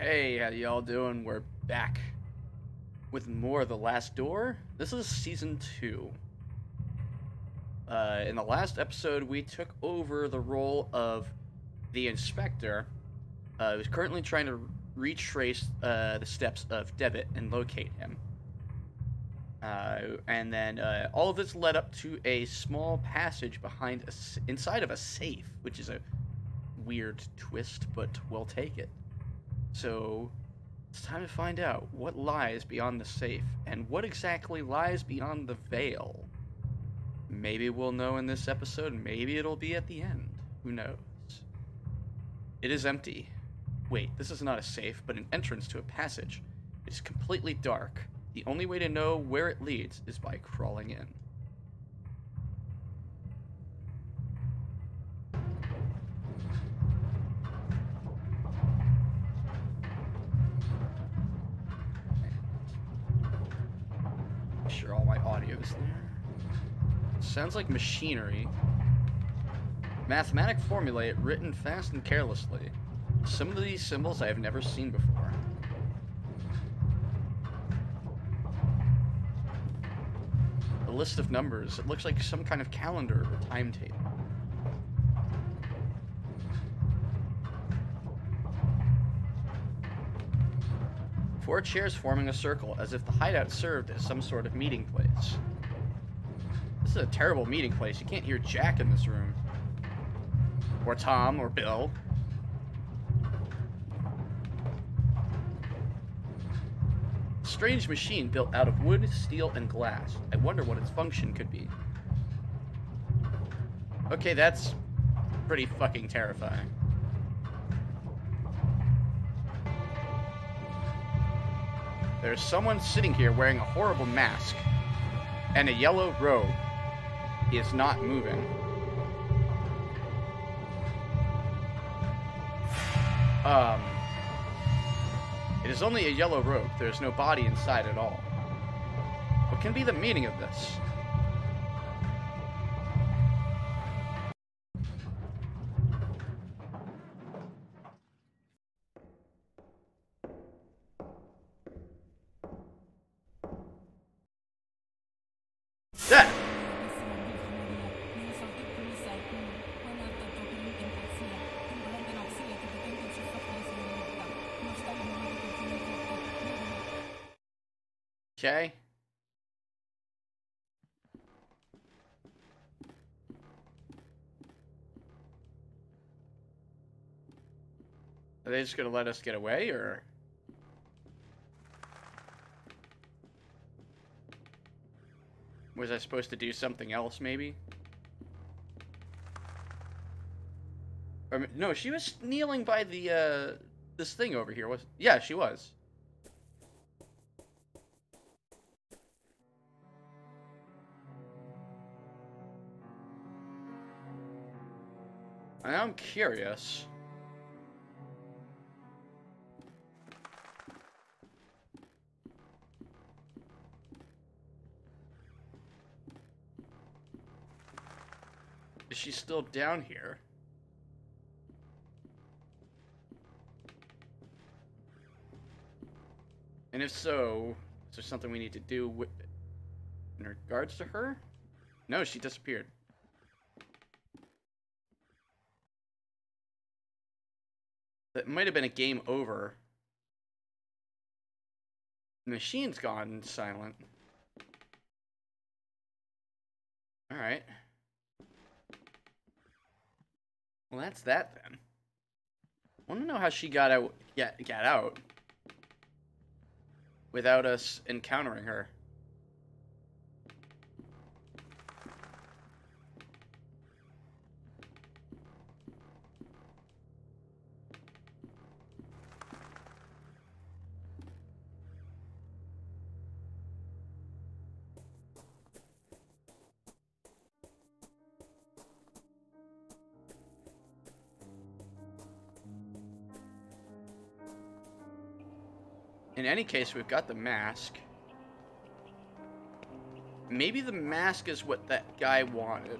Hey, how y'all doing? We're back with more of The Last Door. This is Season 2. In the last episode, we took over the role of the Inspector, who's currently trying to retrace the steps of Devitt and locate him. And then all of this led up to a small passage inside of a safe, which is a weird twist, but we'll take it. So, it's time to find out what lies beyond the safe, and what exactly lies beyond the veil. Maybe we'll know in this episode, maybe it'll be at the end. Who knows? It is empty. Wait, this is not a safe, but an entrance to a passage. It is completely dark. The only way to know where it leads is by crawling in. Sure, all my audio's there. Sounds like machinery. Mathematic formulae written fast and carelessly. Some of these symbols I have never seen before. A list of numbers. It looks like some kind of calendar or timetable. Four chairs forming a circle, as if the hideout served as some sort of meeting place. This is a terrible meeting place. You can't hear Jack in this room. Or Tom, or Bill. A strange machine built out of wood, steel, and glass. I wonder what its function could be. Okay, that's pretty fucking terrifying. There's someone sitting here wearing a horrible mask and a yellow robe. He is not moving. It is only a yellow robe. There's no body inside at all. What can be the meaning of this? That! Okay. Are they just gonna let us get away, or? Was I supposed to do something else, maybe? Or, no, she was kneeling by the, this thing over here. Yeah, she was. I'm curious. Is she still down here? And if so, is there something we need to do in regards to her? No, she disappeared. That might have been a game over. The machine's gone silent. Alright. Well, that's that then. I want to know how she got out, got out without us encountering her. In any case, we've got the mask. Maybe the mask is what that guy wanted.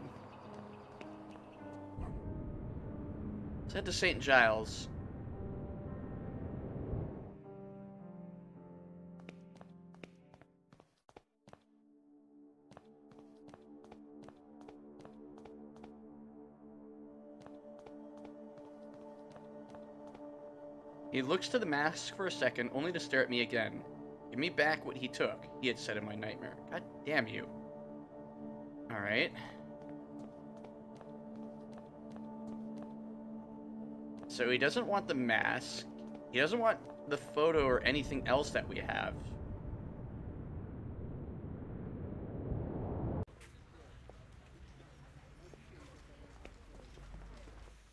Let's head to St. Giles. He looks to the mask for a second, only to stare at me again. Give me back what he took, he had said in my nightmare. God damn you. Alright. So he doesn't want the mask. He doesn't want the photo or anything else that we have.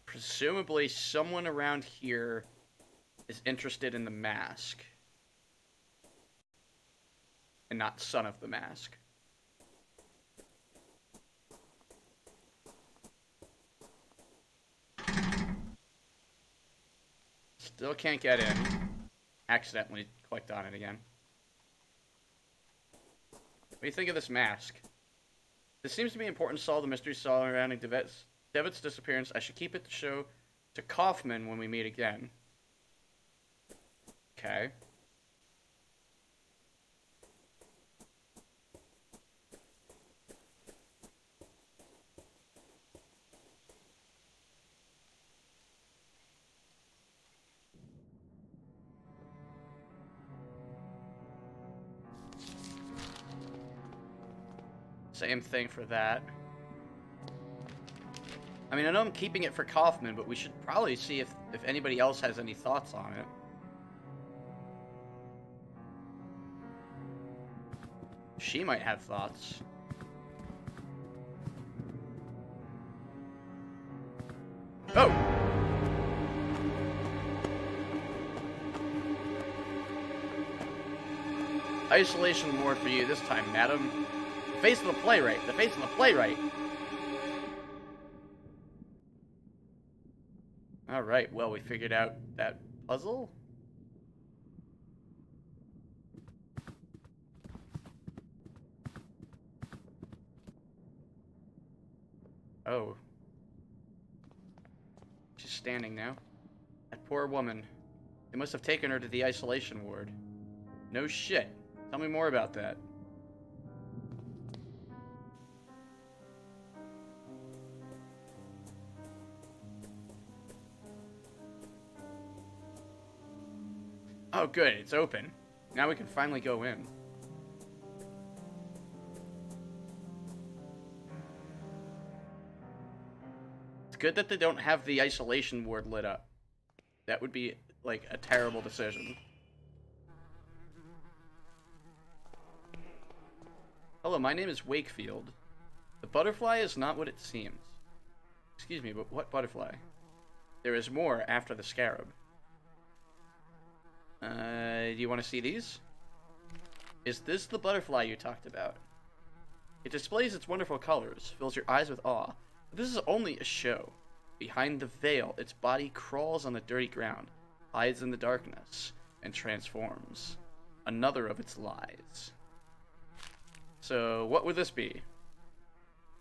Presumably someone around here is interested in the mask. And not son of the mask. Still can't get in. Accidentally clicked on it again. What do you think of this mask? This seems to be important to solve the mystery surrounding Devitt's disappearance. I should keep it to show to Kaufman when we meet again. Okay. Same thing for that. I mean, I know I'm keeping it for Kaufman, but we should probably see if anybody else has any thoughts on it. She might have thoughts. Oh! Isolation ward for you this time, madam. The face of the playwright. The face of the playwright. Alright, well, we figured out that puzzle. Oh. She's standing now. That poor woman. They must have taken her to the isolation ward. No shit. Tell me more about that. Oh, good. It's open. Now we can finally go in. It's good that they don't have the isolation ward lit up. That would be, like, a terrible decision. Hello, my name is Wakefield. The butterfly is not what it seems. Excuse me, but what butterfly? There is more after the scarab. Do you want to see these? Is this the butterfly you talked about? It displays its wonderful colors, fills your eyes with awe. But this is only a show. Behind the veil, its body crawls on the dirty ground, hides in the darkness, and transforms. Another of its lies. So, what would this be?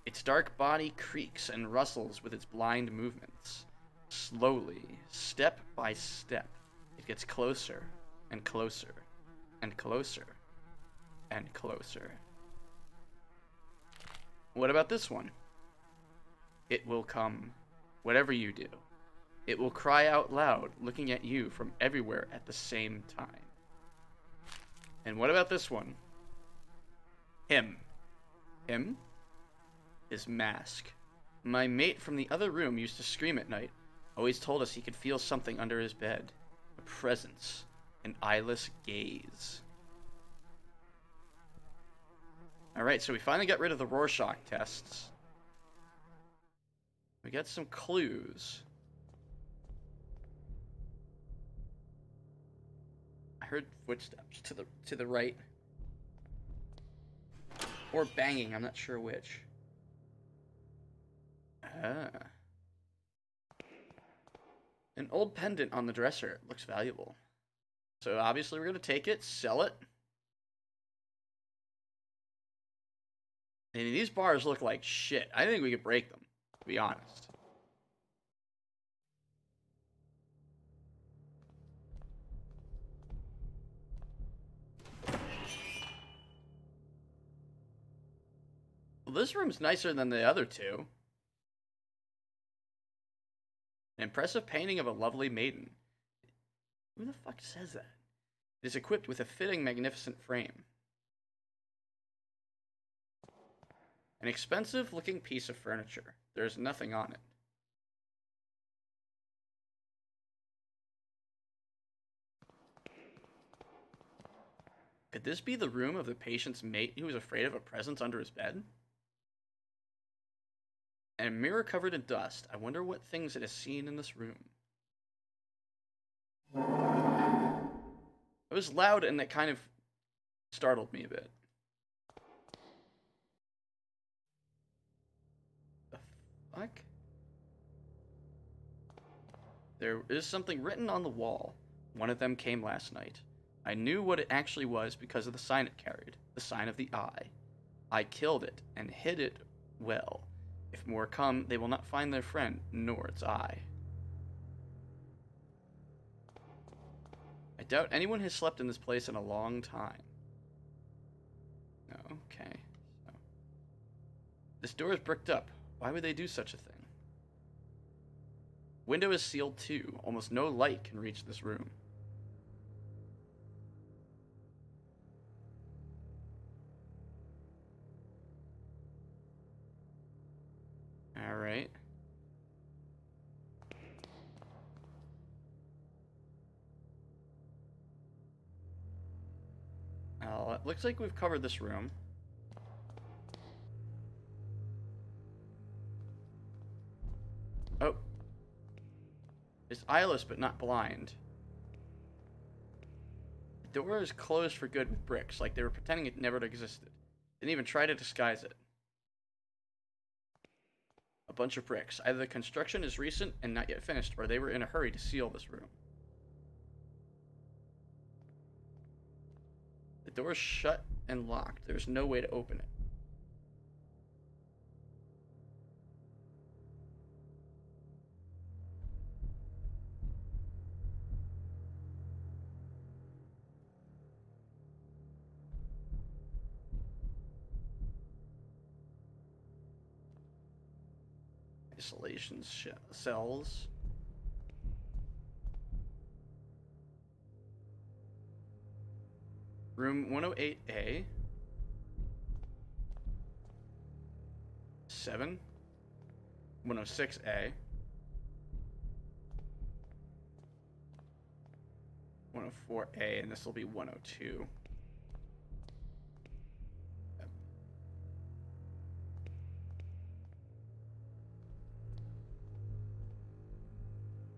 Its dark body creaks and rustles with its blind movements. Slowly, step by step, it gets closer and closer and closer and closer. What about this one? It will come, whatever you do. It will cry out loud, looking at you from everywhere at the same time. And what about this one? Him. Him? His mask. My mate from the other room used to scream at night. Always told us he could feel something under his bed. A presence. An eyeless gaze. Alright, so we finally got rid of the Rorschach tests. We got some clues. I heard footsteps to the right. Or banging, I'm not sure which. Ah. An old pendant on the dresser. It looks valuable. So obviously we're going to take it, sell it. And these bars look like shit. I think we could break them, to be honest. Well, this room's nicer than the other two. An impressive painting of a lovely maiden. Who the fuck says that? It is equipped with a fitting, magnificent frame. An expensive-looking piece of furniture. There is nothing on it. Could this be the room of the patient's mate who was afraid of a presence under his bed? And a mirror covered in dust. I wonder what things it has seen in this room. It was loud and that kind of startled me a bit. The fuck? There is something written on the wall. One of them came last night. I knew what it actually was because of the sign it carried. The sign of the eye. I killed it and hid it well. If more come, they will not find their friend, nor its eye. I doubt anyone has slept in this place in a long time. Okay. So. This door is bricked up. Why would they do such a thing? Window is sealed too. Almost no light can reach this room. Alright. Well, it looks like we've covered this room. Oh. It's eyeless but not blind. The door is closed for good with bricks, like they were pretending it never existed. Didn't even try to disguise it. A bunch of bricks. Either the construction is recent and not yet finished, or they were in a hurry to seal this room. The door is shut and locked. There's no way to open it. Isolation cells. Room 108A. 7. 106A. 104A, and this will be 102.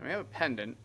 We have a pendant.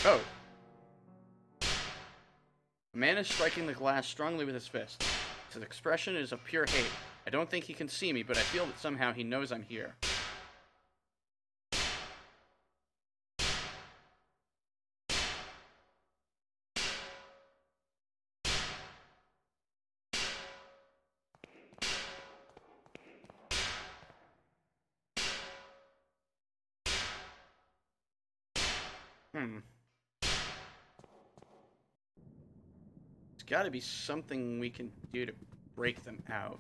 Oh. A man is striking the glass strongly with his fist. His expression is of pure hate. I don't think he can see me, but I feel that somehow he knows I'm here. There's got to be something we can do to break them out.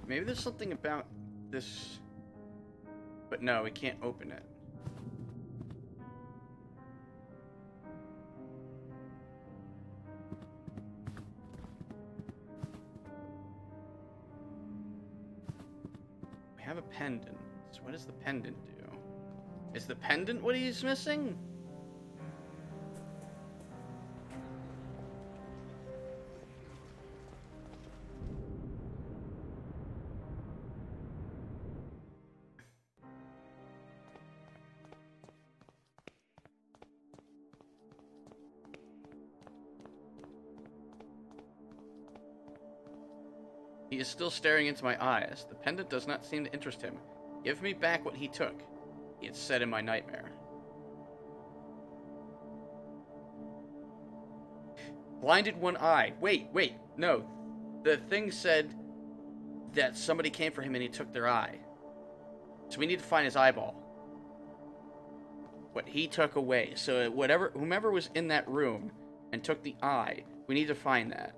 Maybe there's something about this... But no, we can't open it. We have a pendant. So what does the pendant do? Is the pendant what he's missing? He is still staring into my eyes. The pendant does not seem to interest him. Give me back what he took, he had said in my nightmare. Blinded one eye. Wait, no. The thing said that somebody came for him and he took their eye. So we need to find his eyeball. What he took away. So whomever was in that room and took the eye, we need to find that.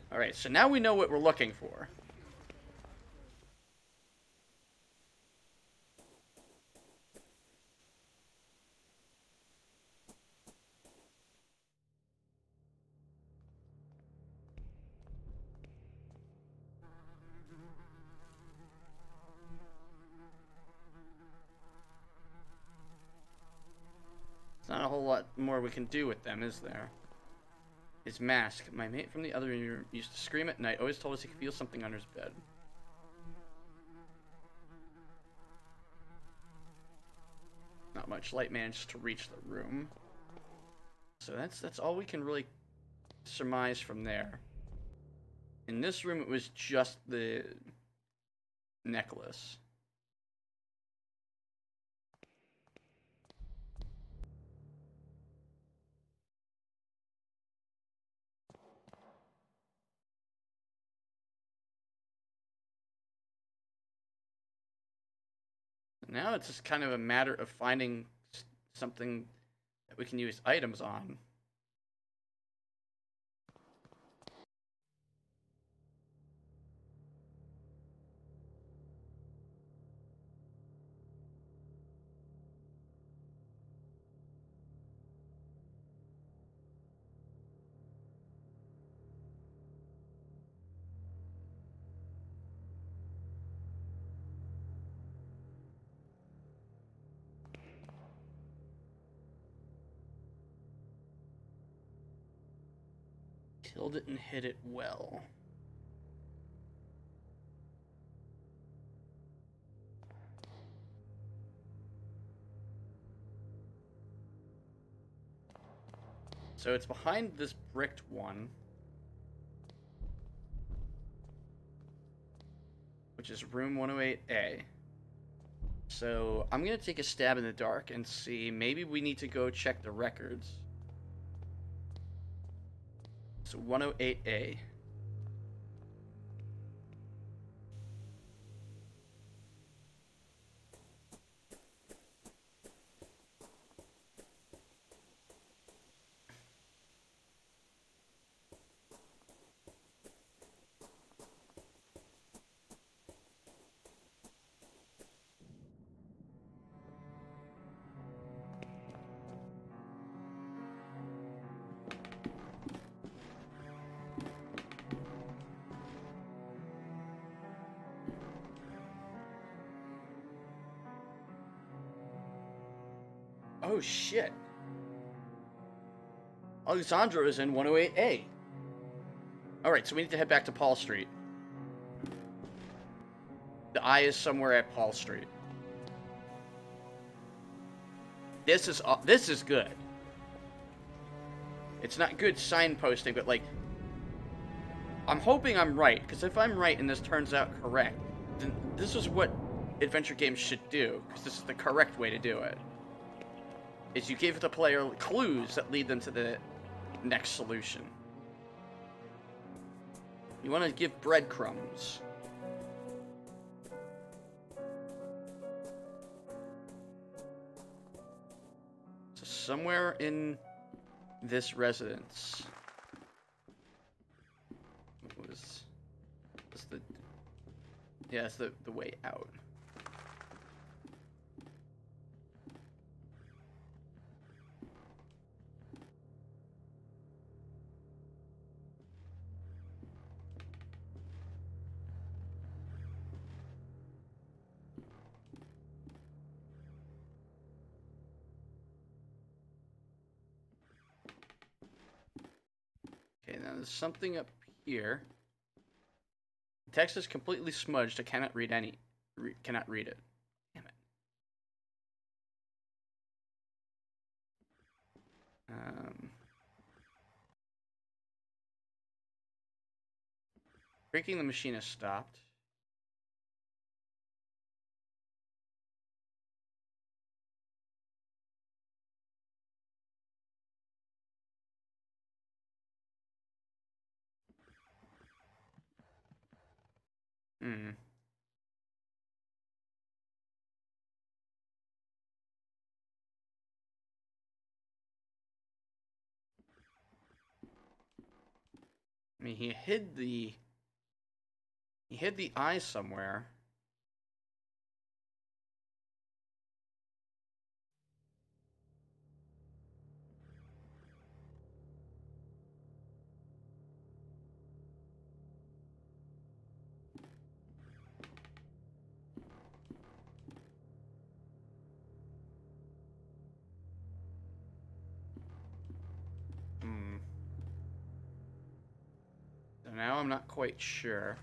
Alright, so now we know what we're looking for. There's not a whole lot more we can do with them, is there? His mask. My mate from the other room used to scream at night, always told us he could feel something under his bed. Not much light managed to reach the room. So that's all we can really surmise from there. In this room, it was just the necklace. Now it's just kind of a matter of finding something that we can use items on. Killed it and hit it well. So it's behind this bricked one, which is room 108A. So I'm going to take a stab in the dark and see. Maybe we need to go check the records. So 108A. Oh shit. Alexandra is in 108A. Alright, so we need to head back to Paul Street. The eye is somewhere at Paul Street. This is good. It's not good signposting, but like, I'm hoping I'm right, because if I'm right and this turns out correct, then this is what adventure games should do, because this is the correct way to do it. Is you give the player clues that lead them to the next solution. You want to give breadcrumbs. So somewhere in this residence was the, yeah, it's the way out. Okay, now there's something up here. The text is completely smudged. I cannot read it. Damn it. Braking the machine has stopped. Hmm. I mean, he hid the eye somewhere. Hmm. So now I'm not quite sure.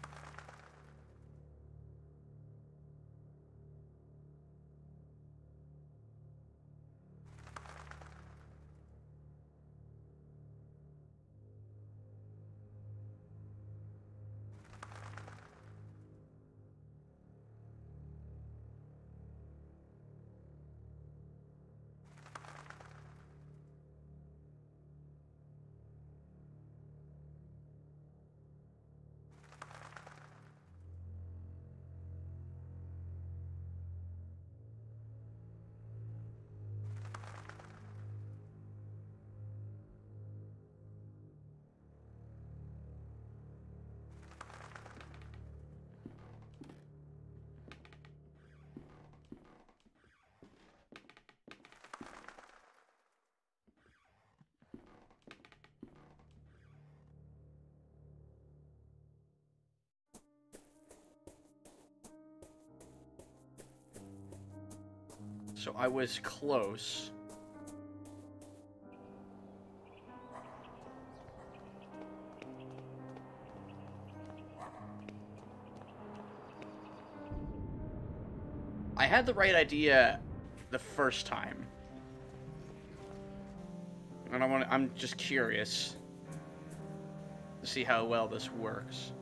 So I was close. I had the right idea the first time. And I'm just curious to see how well this works.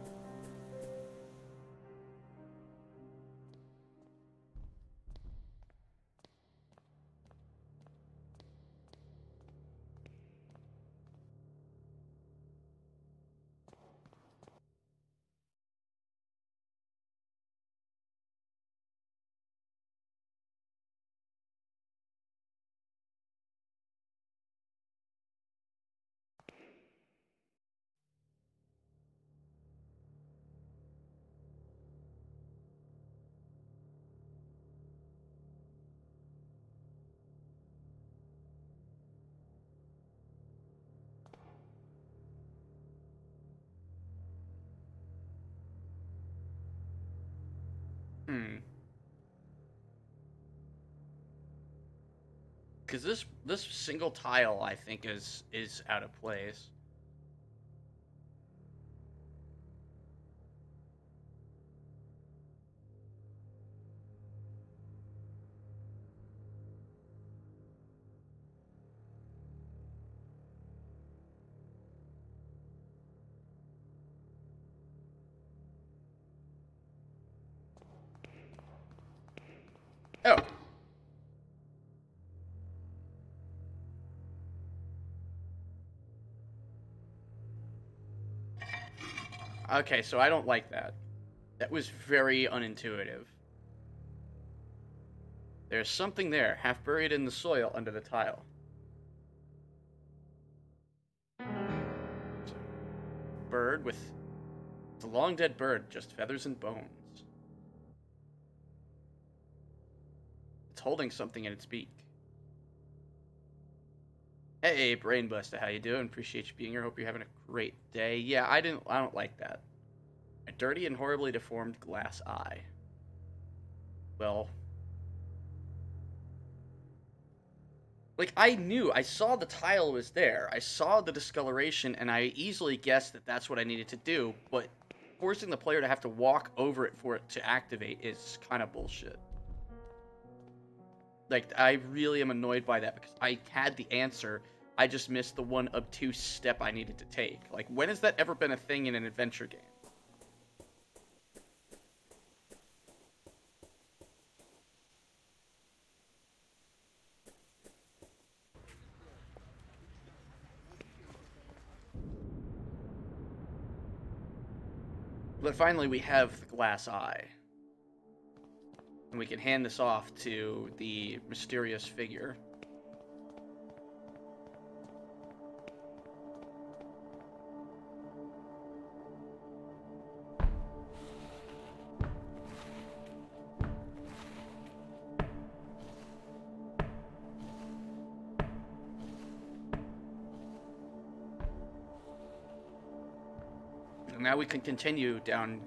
Hmm. Because this single tile, I think, is out of place. Oh. Okay, so I don't like that. That was very unintuitive. There's something there, half buried in the soil under the tile. So, bird with... It's a long dead bird, just feathers and bones. It's holding something in its beak. Hey, Brainbuster, how you doing? Appreciate you being here. Hope you're having a great day. Yeah, I don't like that. A dirty and horribly deformed glass eye. Well, like, I saw the tile was there. I saw the discoloration, and I easily guessed that that's what I needed to do, but forcing the player to have to walk over it for it to activate is kind of bullshit. Like, I really am annoyed by that because I had the answer. I just missed the one obtuse step I needed to take. Like, when has that ever been a thing in an adventure game? But finally, we have the glass eye. And we can hand this off to the mysterious figure. And now we can continue down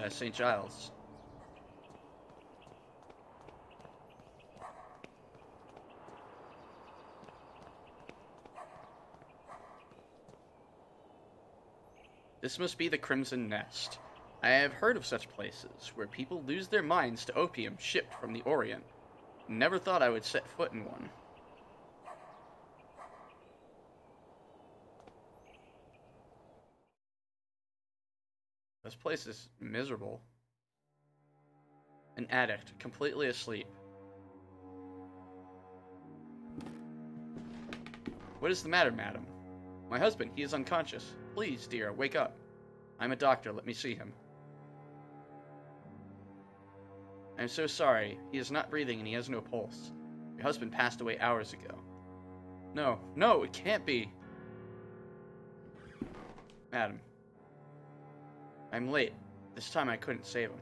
St. Giles. This must be the Crimson Nest. I have heard of such places, where people lose their minds to opium shipped from the Orient. Never thought I would set foot in one. This place is miserable. An addict, completely asleep. What is the matter, madam? My husband, he is unconscious. Please, dear, wake up. I'm a doctor, let me see him. I'm so sorry. He is not breathing and he has no pulse. Your husband passed away hours ago. No, no, it can't be. Madam. I'm late. This time I couldn't save him.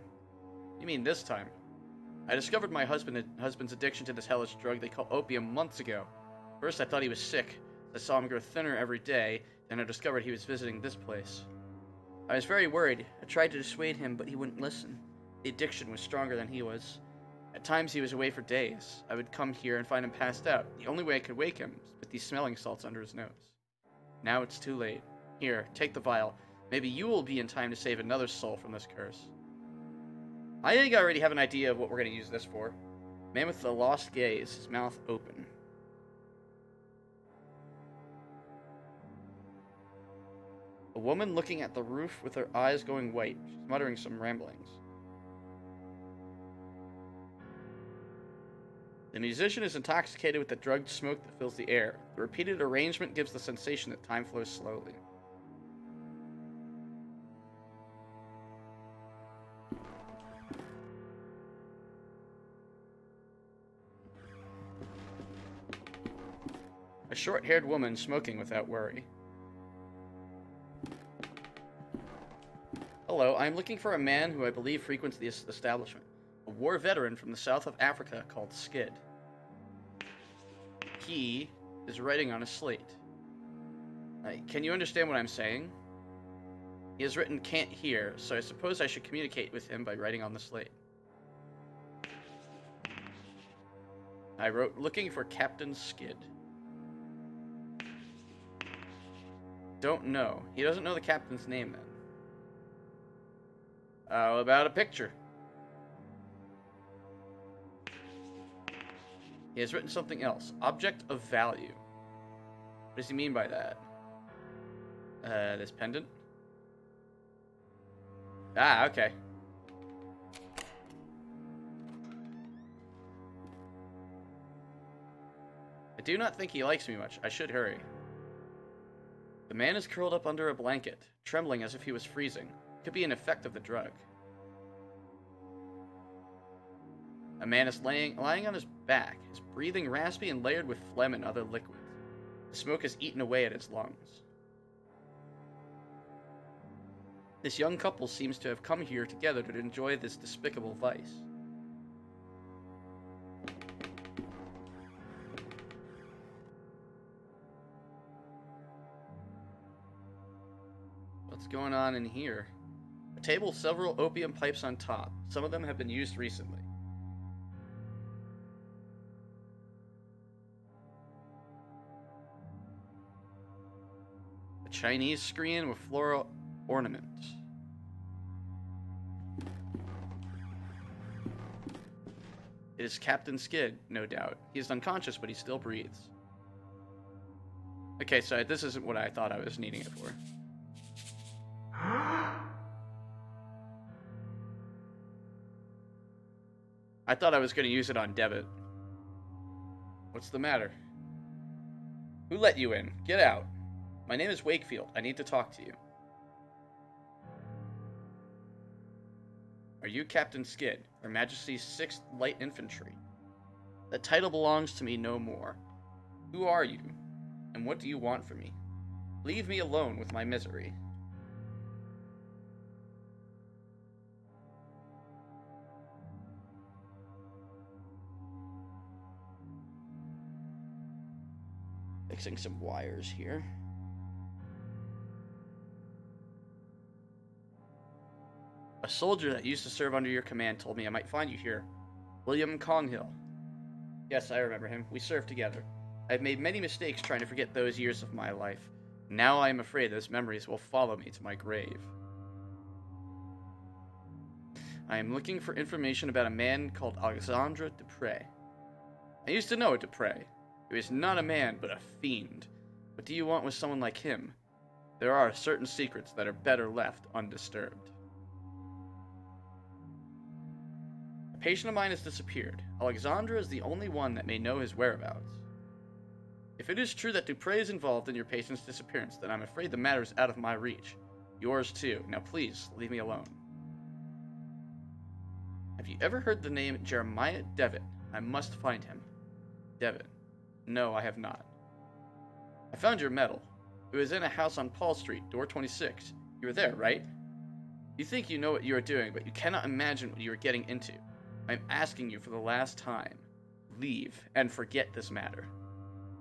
You mean this time? I discovered my husband's addiction to this hellish drug they call opium months ago. First I thought he was sick. I saw him grow thinner every day, then I discovered he was visiting this place. I was very worried. I tried to dissuade him, but he wouldn't listen. The addiction was stronger than he was. At times he was away for days. I would come here and find him passed out. The only way I could wake him was with these smelling salts under his nose. Now it's too late. Here, take the vial. Maybe you will be in time to save another soul from this curse. I think I already have an idea of what we're going to use this for. Man with the lost gaze, his mouth open. A woman looking at the roof with her eyes going white. She's muttering some ramblings. The musician is intoxicated with the drugged smoke that fills the air. The repeated arrangement gives the sensation that time flows slowly. A short-haired woman smoking without worry. Hello, I am looking for a man who I believe frequents this establishment. A war veteran from the south of Africa called Skid. He is writing on a slate. Can you understand what I'm saying? He has written can't hear, so I suppose I should communicate with him by writing on the slate. I wrote, looking for Captain Skid. Don't know. He doesn't know the captain's name then. How about a picture? He has written something else. Object of value. What does he mean by that? This pendant? Ah, okay. I do not think he likes me much. I should hurry. The man is curled up under a blanket, trembling as if he was freezing. Could be an effect of the drug. A man is lying on his back, his breathing raspy and layered with phlegm and other liquids. The smoke has eaten away at his lungs. This young couple seems to have come here together to enjoy this despicable vice. What's going on in here? A table with several opium pipes on top. Some of them have been used recently. A Chinese screen with floral ornaments. It is Captain Skid, no doubt. He is unconscious, but he still breathes. Okay, so this isn't what I thought I was needing it for. I thought I was going to use it on debit. What's the matter? Who let you in? Get out. My name is Wakefield. I need to talk to you. Are you Captain Skid, Her Majesty's 6th Light Infantry? That title belongs to me no more. Who are you, and what do you want from me? Leave me alone with my misery. Fixing some wires here. A soldier that used to serve under your command told me I might find you here. William Conghill. Yes, I remember him. We served together. I've made many mistakes trying to forget those years of my life. Now I am afraid those memories will follow me to my grave. I am looking for information about a man called Alexandre Dupre. I used to know a Dupre. He was not a man, but a fiend. What do you want with someone like him? There are certain secrets that are better left undisturbed. A patient of mine has disappeared. Alexandre is the only one that may know his whereabouts. If it is true that Dupre is involved in your patient's disappearance, then I'm afraid the matter is out of my reach. Yours too. Now please, leave me alone. Have you ever heard the name Jeremiah Devitt? I must find him. Devitt. No, I have not. I found your medal. It was in a house on Paul Street, door 26. You were there, right? You think you know what you are doing, but you cannot imagine what you are getting into. I'm asking you for the last time. Leave and forget this matter.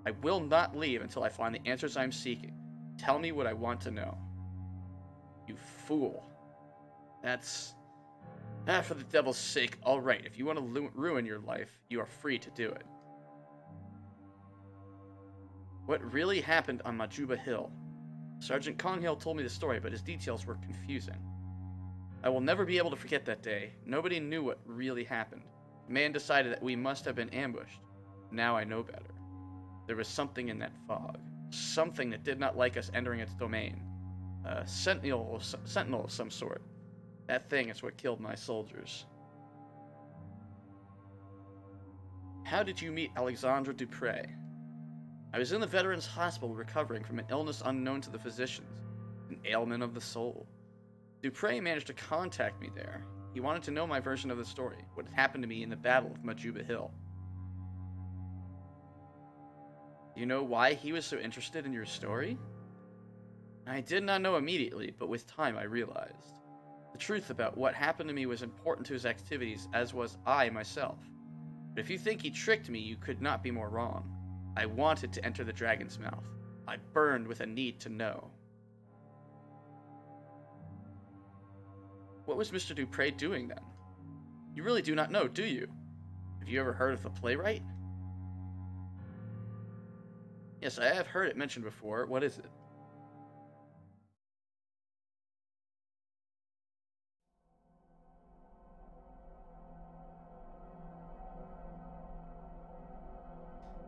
I will not leave until I find the answers I'm seeking. Tell me what I want to know. You fool. That's... for the devil's sake, alright. If you want to ruin your life, you are free to do it. What really happened on Majuba Hill? Sergeant Conghill told me the story, but his details were confusing. I will never be able to forget that day. Nobody knew what really happened. The man decided that we must have been ambushed. Now I know better. There was something in that fog. Something that did not like us entering its domain. A sentinel of some sort. That thing is what killed my soldiers. How did you meet Alexandre Dupre? I was in the Veterans Hospital recovering from an illness unknown to the physicians. An ailment of the soul. Dupre managed to contact me there. He wanted to know my version of the story, what had happened to me in the Battle of Majuba Hill. Do you know why he was so interested in your story? I did not know immediately, but with time I realized. The truth about what happened to me was important to his activities, as was I myself. But if you think he tricked me, you could not be more wrong. I wanted to enter the dragon's mouth. I burned with a need to know. What was Mr. Dupre doing then? You really do not know, do you? Have you ever heard of the playwright? Yes, I have heard it mentioned before. What is it?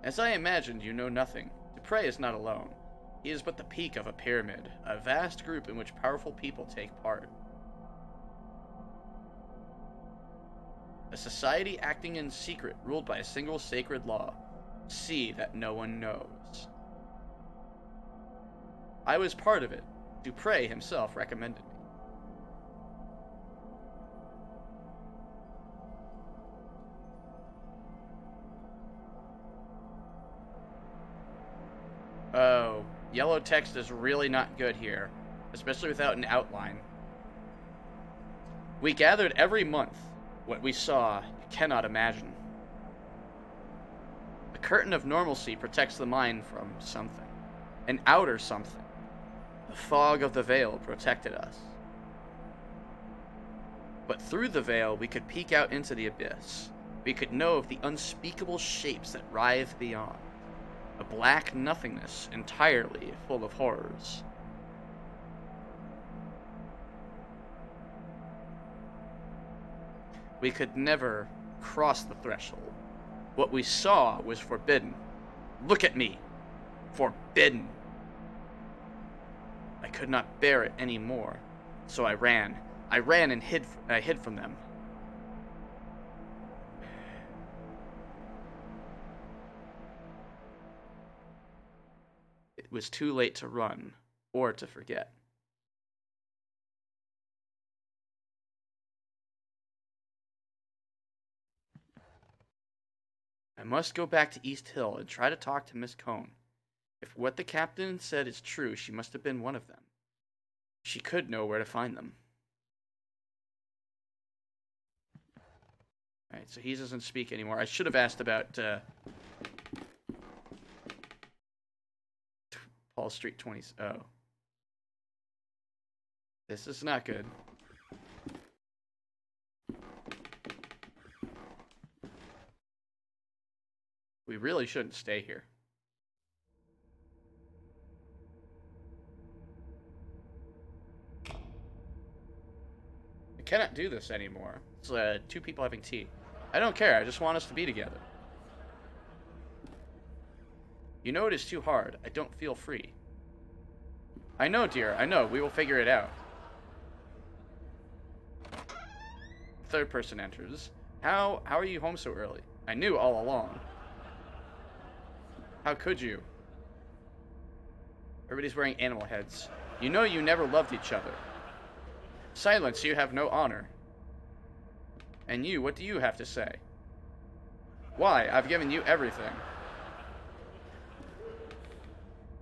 As I imagined, you know nothing. Dupre is not alone. He is but the peak of a pyramid, a vast group in which powerful people take part. A society acting in secret, ruled by a single sacred law. See that no one knows. I was part of it. Dupre himself recommended me. Oh, yellow text is really not good here, especially without an outline. We gathered every month. What we saw, you cannot imagine. A curtain of normalcy protects the mind from something. An outer something. The fog of the veil protected us. But through the veil, we could peek out into the abyss. We could know of the unspeakable shapes that writhe beyond. A black nothingness entirely full of horrors. We could never cross the threshold. What we saw was forbidden. Look at me. Forbidden. I could not bear it any more, so I ran. I ran and hid from them. It was too late to run or to forget. I must go back to East Hill and try to talk to Miss Cone. If what the captain said is true, she must have been one of them. She could know where to find them. Alright, so he doesn't speak anymore. I should have asked about Paul Street 20. Oh. This is not good. We really shouldn't stay here. I cannot do this anymore. It's two people having tea. I don't care. I just want us to be together. You know it is too hard. I don't feel free. I know, dear. I know. We will figure it out. Third person enters. How are you home so early? I knew all along. How could you? Everybody's wearing animal heads. You know you never loved each other. Silence, you have no honor. And you, what do you have to say? Why? I've given you everything.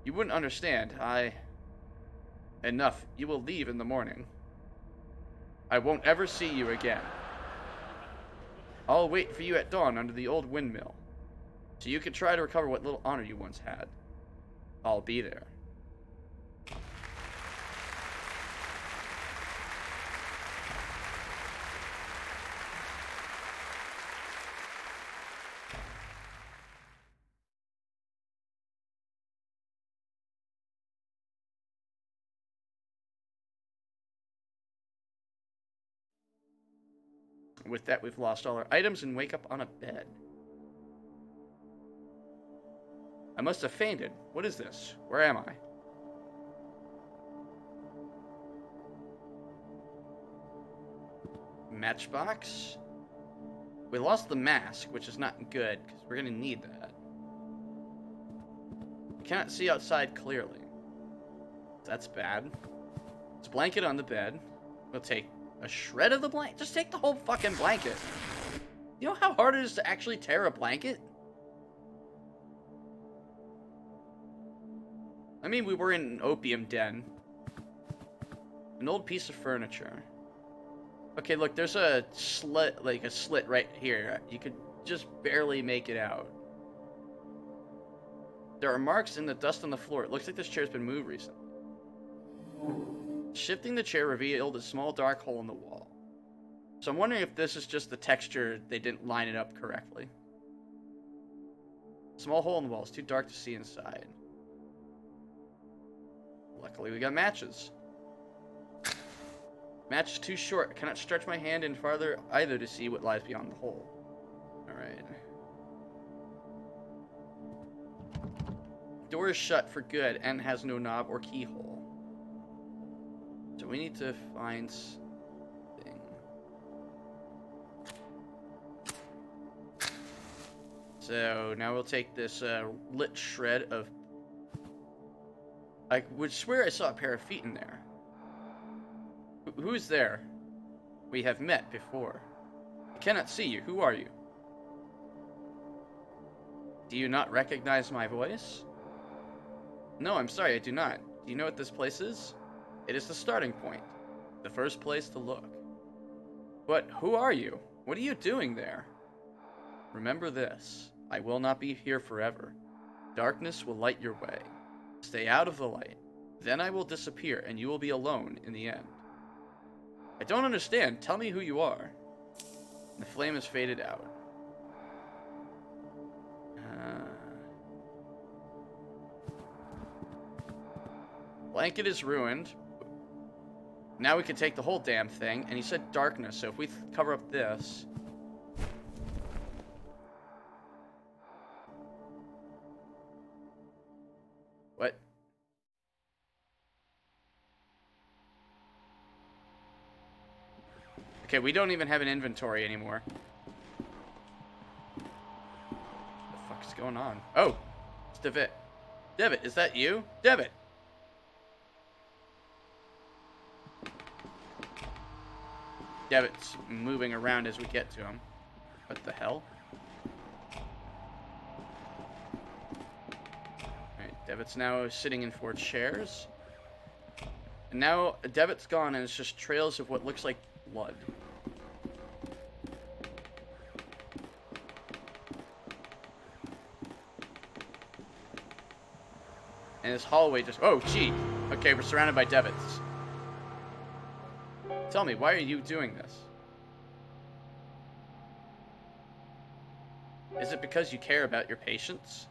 You wouldn't understand. Enough. You will leave in the morning. I won't ever see you again. I'll wait for you at dawn under the old windmill, so you can try to recover what little honor you once had. I'll be there. With that, we've lost all our items and wake up on a bed. I must have fainted. What is this? Where am I? Matchbox? We lost the mask, which is not good, because we're going to need that. I cannot see outside clearly. That's bad. There's a blanket on the bed. We'll take a shred of the blanket. Just take the whole fucking blanket. You know how hard it is to actually tear a blanket? I mean, we were in an opium den. An old piece of furniture. Okay, look, there's a slit, like a slit right here. You could just barely make it out. There are marks in the dust on the floor. It looks like this chair's been moved recently. Shifting the chair revealed a small dark hole in the wall. So I'm wondering if this is just the texture, they didn't line it up correctly. Small hole in the wall. It's too dark to see inside. Luckily we got matches. Match is too short. I cannot stretch my hand in farther either to see what lies beyond the hole. Alright. Door is shut for good and has no knob or keyhole. So we need to find something. So now we'll take this lit shred of... I would swear I saw a pair of feet in there. Who's there? We have met before. I cannot see you. Who are you? Do you not recognize my voice? No, I'm sorry, I do not. Do you know what this place is? It is the starting point. The first place to look. But who are you? What are you doing there? Remember this. I will not be here forever. Darkness will light your way. Stay out of the light. Then I will disappear and you will be alone in the end. I don't understand. Tell me who you are. The flame has faded out. Blanket is ruined. Now we can take the whole damn thing. And he said darkness, so if we cover up this... What? Okay, we don't even have an inventory anymore. What the fuck is going on? Oh! It's Devitt. Devitt, is that you? Devitt! Devitt's moving around as we get to him. What the hell? Devitt's now sitting in 4 chairs. And now Devitt's gone and it's just trails of what looks like blood. And this hallway just... Oh, gee. Okay, we're surrounded by Devitt's. Tell me, why are you doing this? Is it because you care about your patients?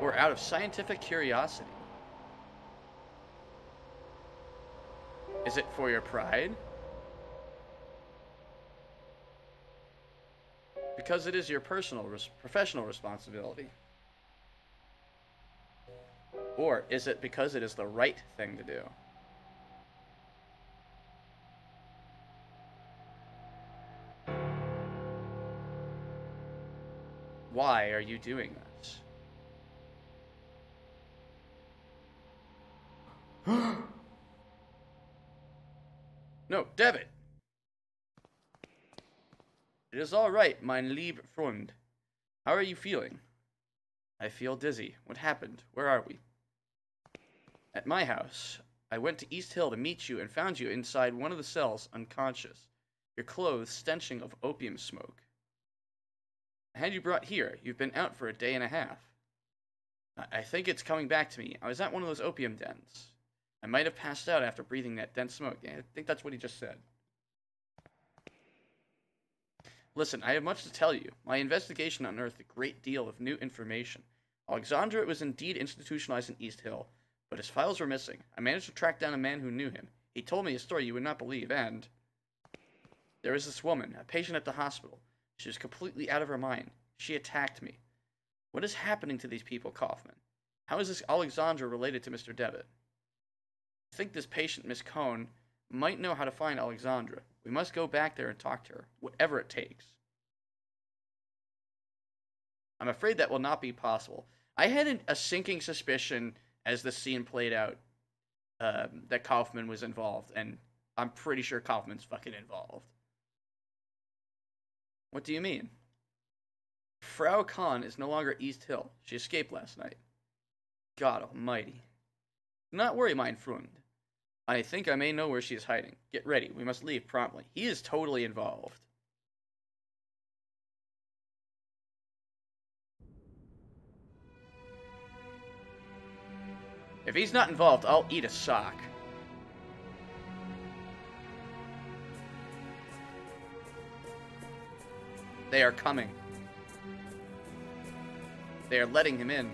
Or out of scientific curiosity? Is it for your pride? Because it is your professional responsibility? Or is it because it is the right thing to do? Why are you doing this? No, Devitt! It is all right, mein lieb Freund. How are you feeling? I feel dizzy. What happened? Where are we? At my house. I went to East Hill to meet you and found you inside one of the cells, unconscious. Your clothes stenching of opium smoke. I had you brought here. You've been out for a day and a half. I think it's coming back to me. I was at one of those opium dens. I might have passed out after breathing that dense smoke. Yeah, I think that's what he just said. Listen, I have much to tell you. My investigation unearthed a great deal of new information. Alexandra was indeed institutionalized in East Hill, but his files were missing. I managed to track down a man who knew him. He told me a story you would not believe, and... There was this woman, a patient at the hospital. She was completely out of her mind. She attacked me. What is happening to these people, Kaufman? How is this Alexandra related to Mr. Devitt? I think this patient, Miss Cohn, might know how to find Alexandra. We must go back there and talk to her, whatever it takes. I'm afraid that will not be possible. I had a sinking suspicion as the scene played out that Kaufman was involved, and I'm pretty sure Kaufman's fucking involved. What do you mean? Frau Kahn is no longer East Hill. She escaped last night. God almighty. Do not worry, mein Freund. I think I may know where she is hiding. Get ready. We must leave promptly. He is totally involved. If he's not involved, I'll eat a sock. They are coming. They are letting him in.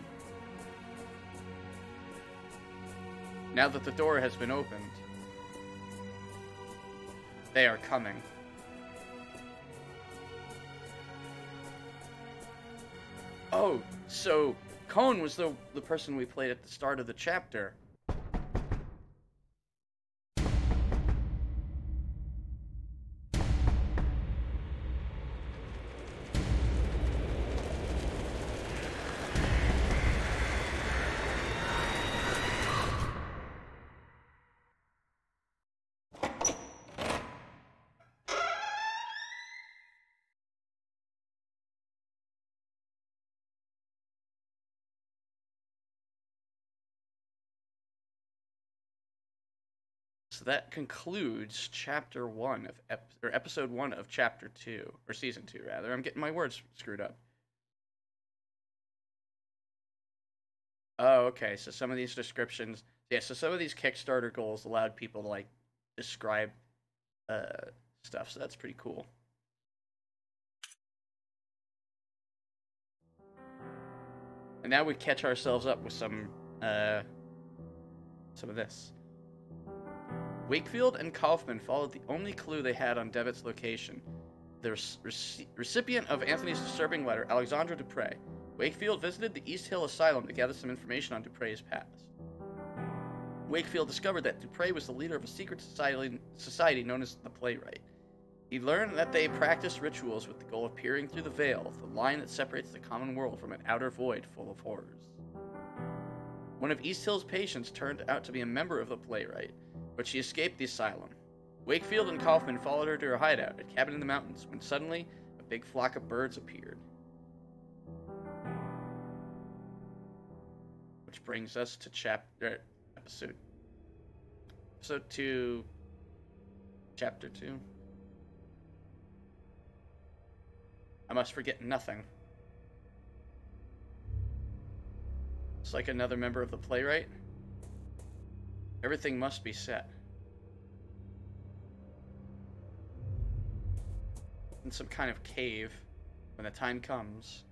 Now that the door has been opened, they are coming. Oh, so Cohn was the person we played at the start of the chapter. So that concludes chapter 1 of episode 1 of chapter 2, or season 2 rather. I'm getting my words screwed up. Oh, okay. So some of these descriptions, yeah. So some of these Kickstarter goals allowed people to like describe stuff. So that's pretty cool. And now we catch ourselves up with some of this. Wakefield and Kaufman followed the only clue they had on Devitt's location. The recipient of Anthony's disturbing letter, Alexandra Dupre. Wakefield visited the East Hill Asylum to gather some information on Dupre's past. Wakefield discovered that Dupre was the leader of a secret society known as the Playwright. He learned that they practiced rituals with the goal of peering through the veil, the line that separates the common world from an outer void full of horrors. One of East Hill's patients turned out to be a member of the Playwright, but she escaped the asylum. Wakefield and Kaufman followed her to her hideout, a cabin in the mountains, when suddenly a big flock of birds appeared. brings us to episode 2, chapter 2. I must forget nothing. It's like another member of the playwright. Everything must be set. In some kind of cave when the time comes.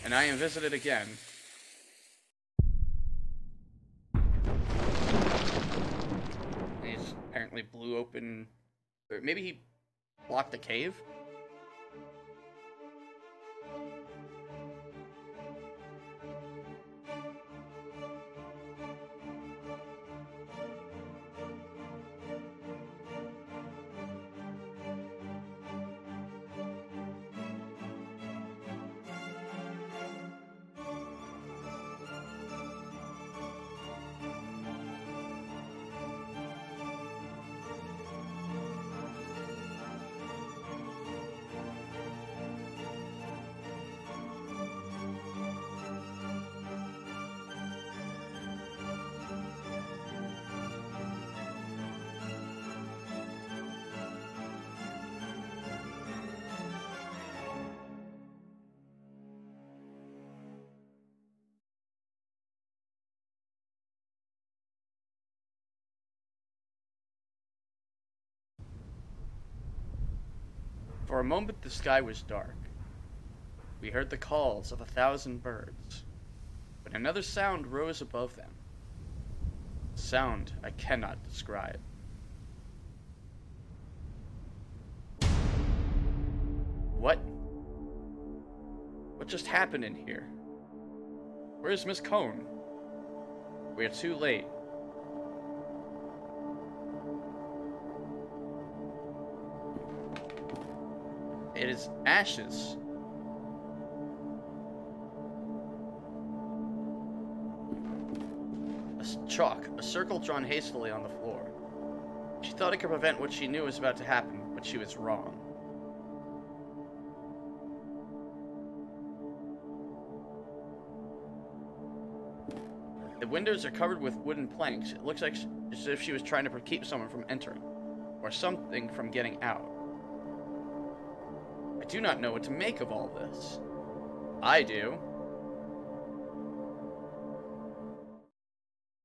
And I am visited again. And he's apparently blew open, or maybe he blocked the cave? For a moment the sky was dark. We heard the calls of 1,000 birds, but another sound rose above them. A sound I cannot describe. What? What just happened in here? Where's Miss Cone? We are too late. It is ashes. Chalk, a circle drawn hastily on the floor. She thought it could prevent what she knew was about to happen, but she was wrong. The windows are covered with wooden planks. It looks like as if she was trying to keep someone from entering, or something from getting out. I do not know what to make of all this. I do.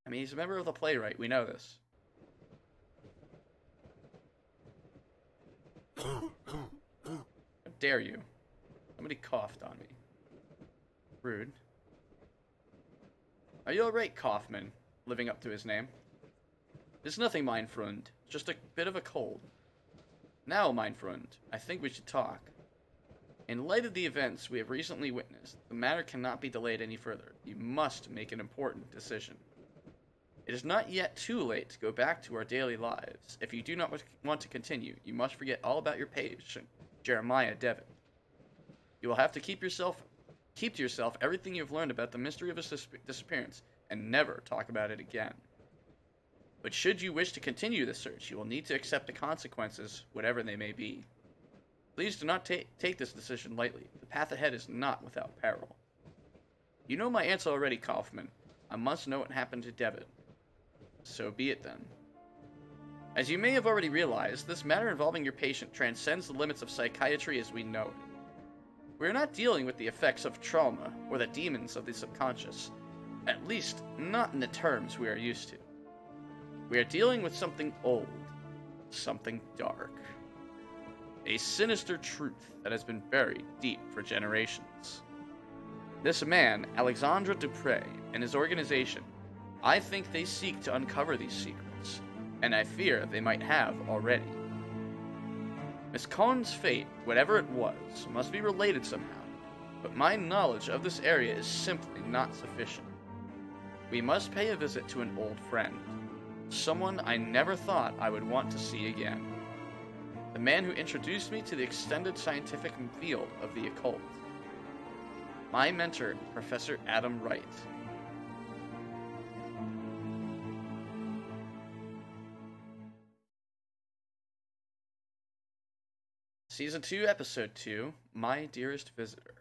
I mean, he's a member of the playwright. We know this. How dare you? Somebody coughed on me. Rude. Are you alright, Kaufman? Living up to his name. It's nothing, mein Freund. Just a bit of a cold. Now, mein Freund, I think we should talk. In light of the events we have recently witnessed, the matter cannot be delayed any further. You must make an important decision. It is not yet too late to go back to our daily lives. If you do not want to continue, you must forget all about your patient, Jeremiah Devitt. You will have to keep to yourself everything you have learned about the mystery of his disappearance, and never talk about it again. But should you wish to continue the search, you will need to accept the consequences, whatever they may be. Please do not take this decision lightly. The path ahead is not without peril. You know my answer already, Kaufman. I must know what happened to Devitt. So be it then. As you may have already realized, this matter involving your patient transcends the limits of psychiatry as we know it. We are not dealing with the effects of trauma or the demons of the subconscious, at least not in the terms we are used to. We are dealing with something old, something dark. A sinister truth that has been buried deep for generations. This man, Alexandre Dupre, and his organization, I think they seek to uncover these secrets, and I fear they might have already. Miss Cone's fate, whatever it was, must be related somehow, but my knowledge of this area is simply not sufficient. We must pay a visit to an old friend, someone I never thought I would want to see again. The man who introduced me to the extended scientific field of the occult. My mentor, Professor Adam Wright. Season 2, Episode 2, My Dearest Visitor.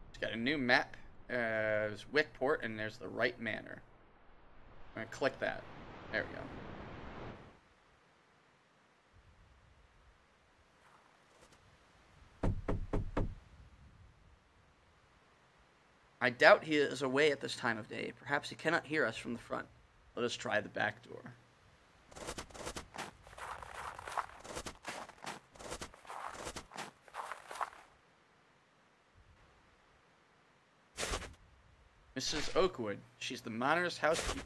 It's got a new map. There's Wickport, and there's the right manor. I'm going to click that. There we go. I doubt he is away at this time of day. Perhaps he cannot hear us from the front. Let us try the back door. Mrs. Oakwood. She's the manor's housekeeper.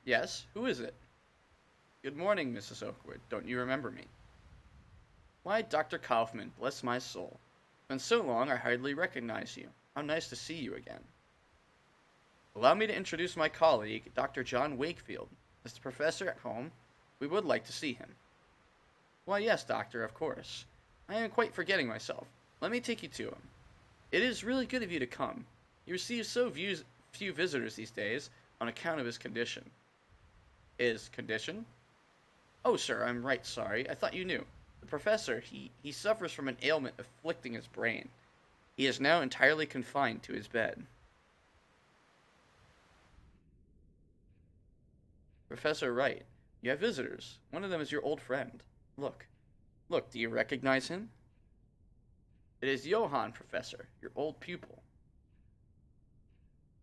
Yes, who is it? Good morning, Mrs. Oakwood. Don't you remember me? Why, Dr. Kaufman, bless my soul. It's been so long I hardly recognize you. How nice to see you again. Allow me to introduce my colleague, Dr. John Wakefield. Is the professor at home? We would like to see him. Why, yes, doctor, of course. I am quite forgetting myself. Let me take you to him. It is really good of you to come. He receives so few visitors these days on account of his condition. His condition? Oh, sir, I'm right sorry. I thought you knew. The professor, he suffers from an ailment afflicting his brain. He is now entirely confined to his bed. Professor Wright, you have visitors. One of them is your old friend. Look. Look, do you recognize him? It is Johann, Professor, your old pupil.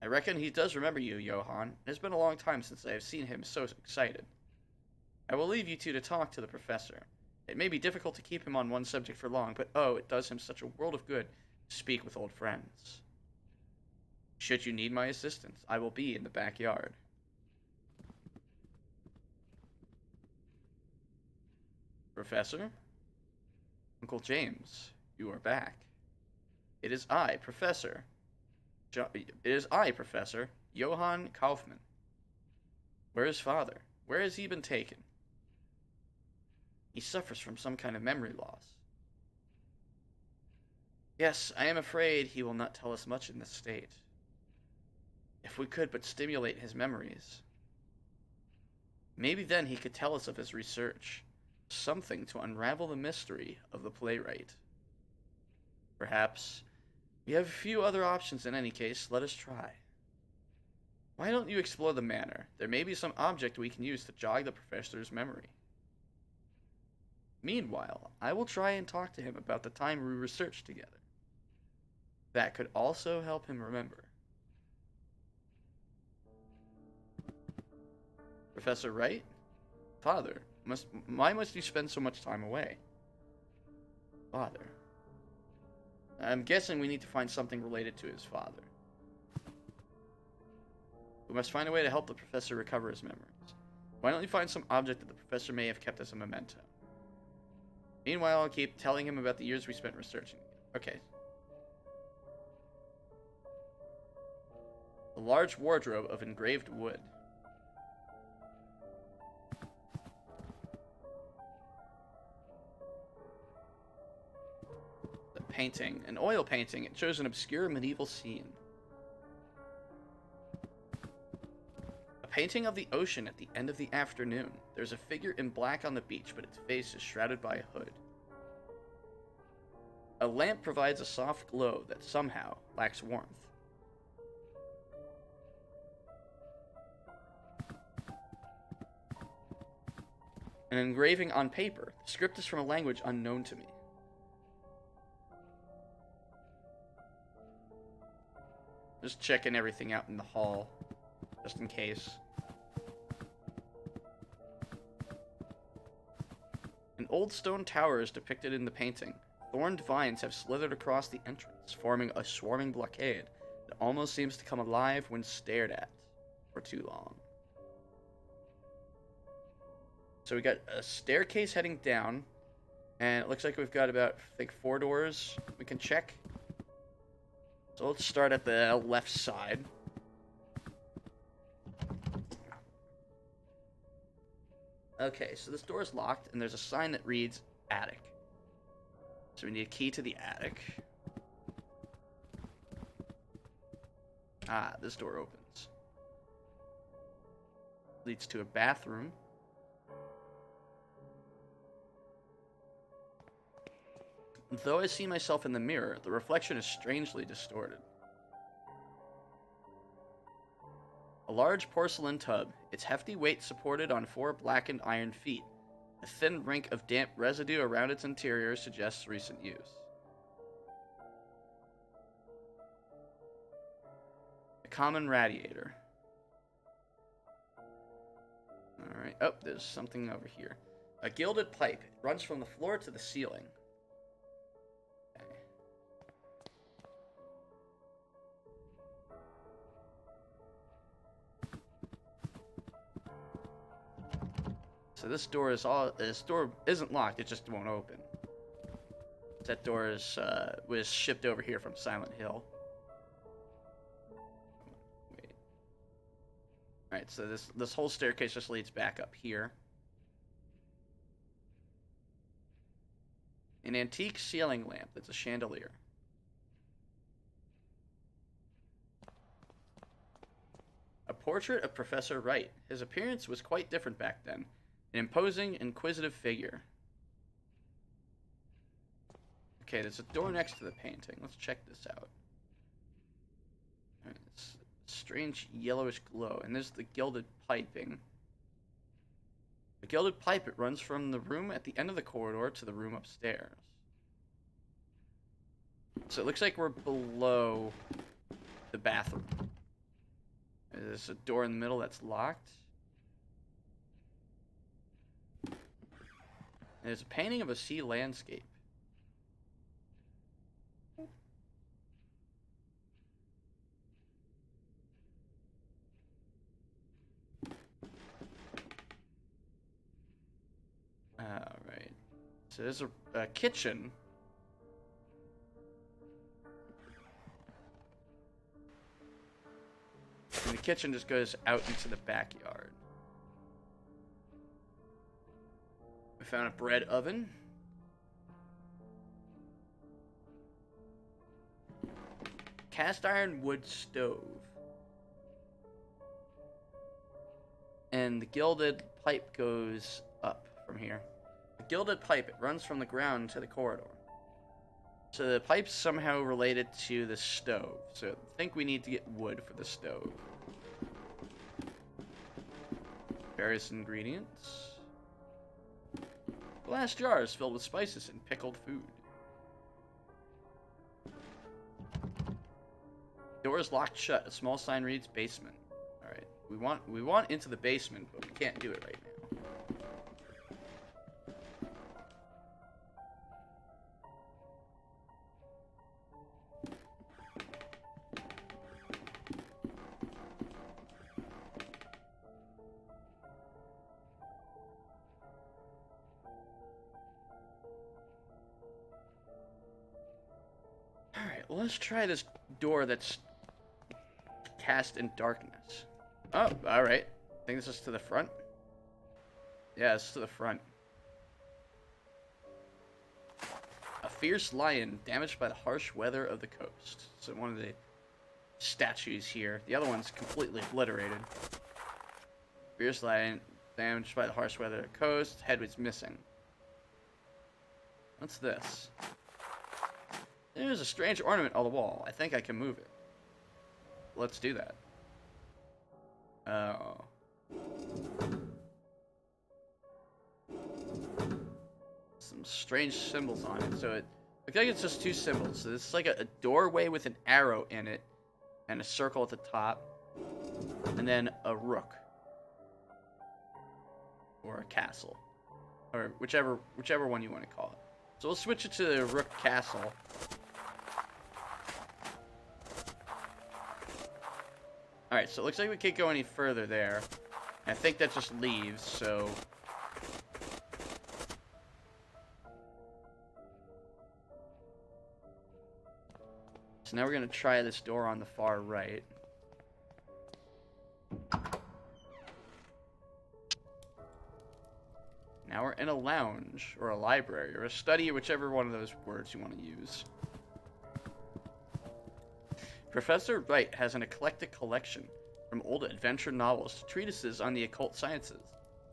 I reckon he does remember you, Johann. It has been a long time since I have seen him so excited. I will leave you two to talk to the professor. It may be difficult to keep him on one subject for long, but oh, it does him such a world of good to speak with old friends. Should you need my assistance, I will be in the backyard. Professor? Uncle James, you are back. It is I, Professor. Johann Kaufman. Where is father? Where has he been taken? He suffers from some kind of memory loss. Yes, I am afraid he will not tell us much in this state. If we could but stimulate his memories. Maybe then he could tell us of his research. Something to unravel the mystery of the playwright. Perhaps. We have a few other options in any case. Let us try. Why don't you explore the manor? There may be some object we can use to jog the professor's memory. Meanwhile, I will try and talk to him about the time we researched together. That could also help him remember. Professor Wright? Father, why must you spend so much time away? Father. I'm guessing we need to find something related to his father. We must find a way to help the professor recover his memories. Why don't you find some object that the professor may have kept as a memento? Meanwhile, I'll keep telling him about the years we spent researching. Okay. A large wardrobe of engraved wood. The painting. An oil painting. It shows an obscure medieval scene. A painting of the ocean at the end of the afternoon. There's a figure in black on the beach, but its face is shrouded by a hood. A lamp provides a soft glow that somehow lacks warmth. An engraving on paper. The script is from a language unknown to me. Just checking everything out in the hall, just in case. An old stone tower is depicted in the painting. Thorned vines have slithered across the entrance, forming a swarming blockade that almost seems to come alive when stared at for too long. So we got a staircase heading down, and it looks like we've got about, I think, 4 doors we can check. So let's start at the left side. Okay, so this door is locked, and there's a sign that reads attic. So we need a key to the attic. Ah, this door opens. leads to a bathroom. Though I see myself in the mirror, the reflection is strangely distorted. A large porcelain tub, its hefty weight supported on 4 blackened iron feet. A thin rink of damp residue around its interior suggests recent use. A common radiator. Alright, oh, there's something over here. A gilded pipe. It runs from the floor to the ceiling. So this door isn't locked, it just won't open. That door was shipped over here from Silent Hill. Wait. Alright, so this whole staircase just leads back up here. An antique ceiling lamp that's a chandelier. A portrait of Professor Wright. His appearance was quite different back then. An imposing, inquisitive figure. Okay, there's a door next to the painting. Let's check this out. Right, it's strange yellowish glow, and there's the gilded piping. The gilded pipe, it runs from the room at the end of the corridor to the room upstairs. So it looks like we're below the bathroom. There's a door in the middle that's locked. And there's a painting of a sea landscape. Alright. So there's a kitchen. And the kitchen just goes out into the backyard. We found a bread oven. Cast iron wood stove. And the gilded pipe goes up from here. The gilded pipe, it runs from the ground to the corridor. So the pipe's somehow related to the stove. So I think we need to get wood for the stove. Various ingredients. Glass jars filled with spices and pickled food. Doors locked shut. A small sign reads basement. Alright. We want into the basement, but we can't do it right now. Alright, well, let's try this door that's cast in darkness. Oh, alright. I think this is to the front. Yeah, it's to the front. A fierce lion damaged by the harsh weather of the coast. So one of the statues here. The other one's completely obliterated. Fierce lion damaged by the harsh weather of the coast. Head was missing. What's this? There's a strange ornament on the wall. I think I can move it. Let's do that. Oh. Some strange symbols on it. So it looks like it's just 2 symbols. So this is like a doorway with an arrow in it, and a circle at the top, and then a rook, or a castle, or whichever one you want to call it. So we'll switch it to the rook castle. Alright, so it looks like we can't go any further there. I think that just leaves, so... So now we're going to try this door on the far right. Now we're in a lounge, or a library, or a study, whichever one of those words you want to use. Professor Wright has an eclectic collection, from old adventure novels to treatises on the occult sciences.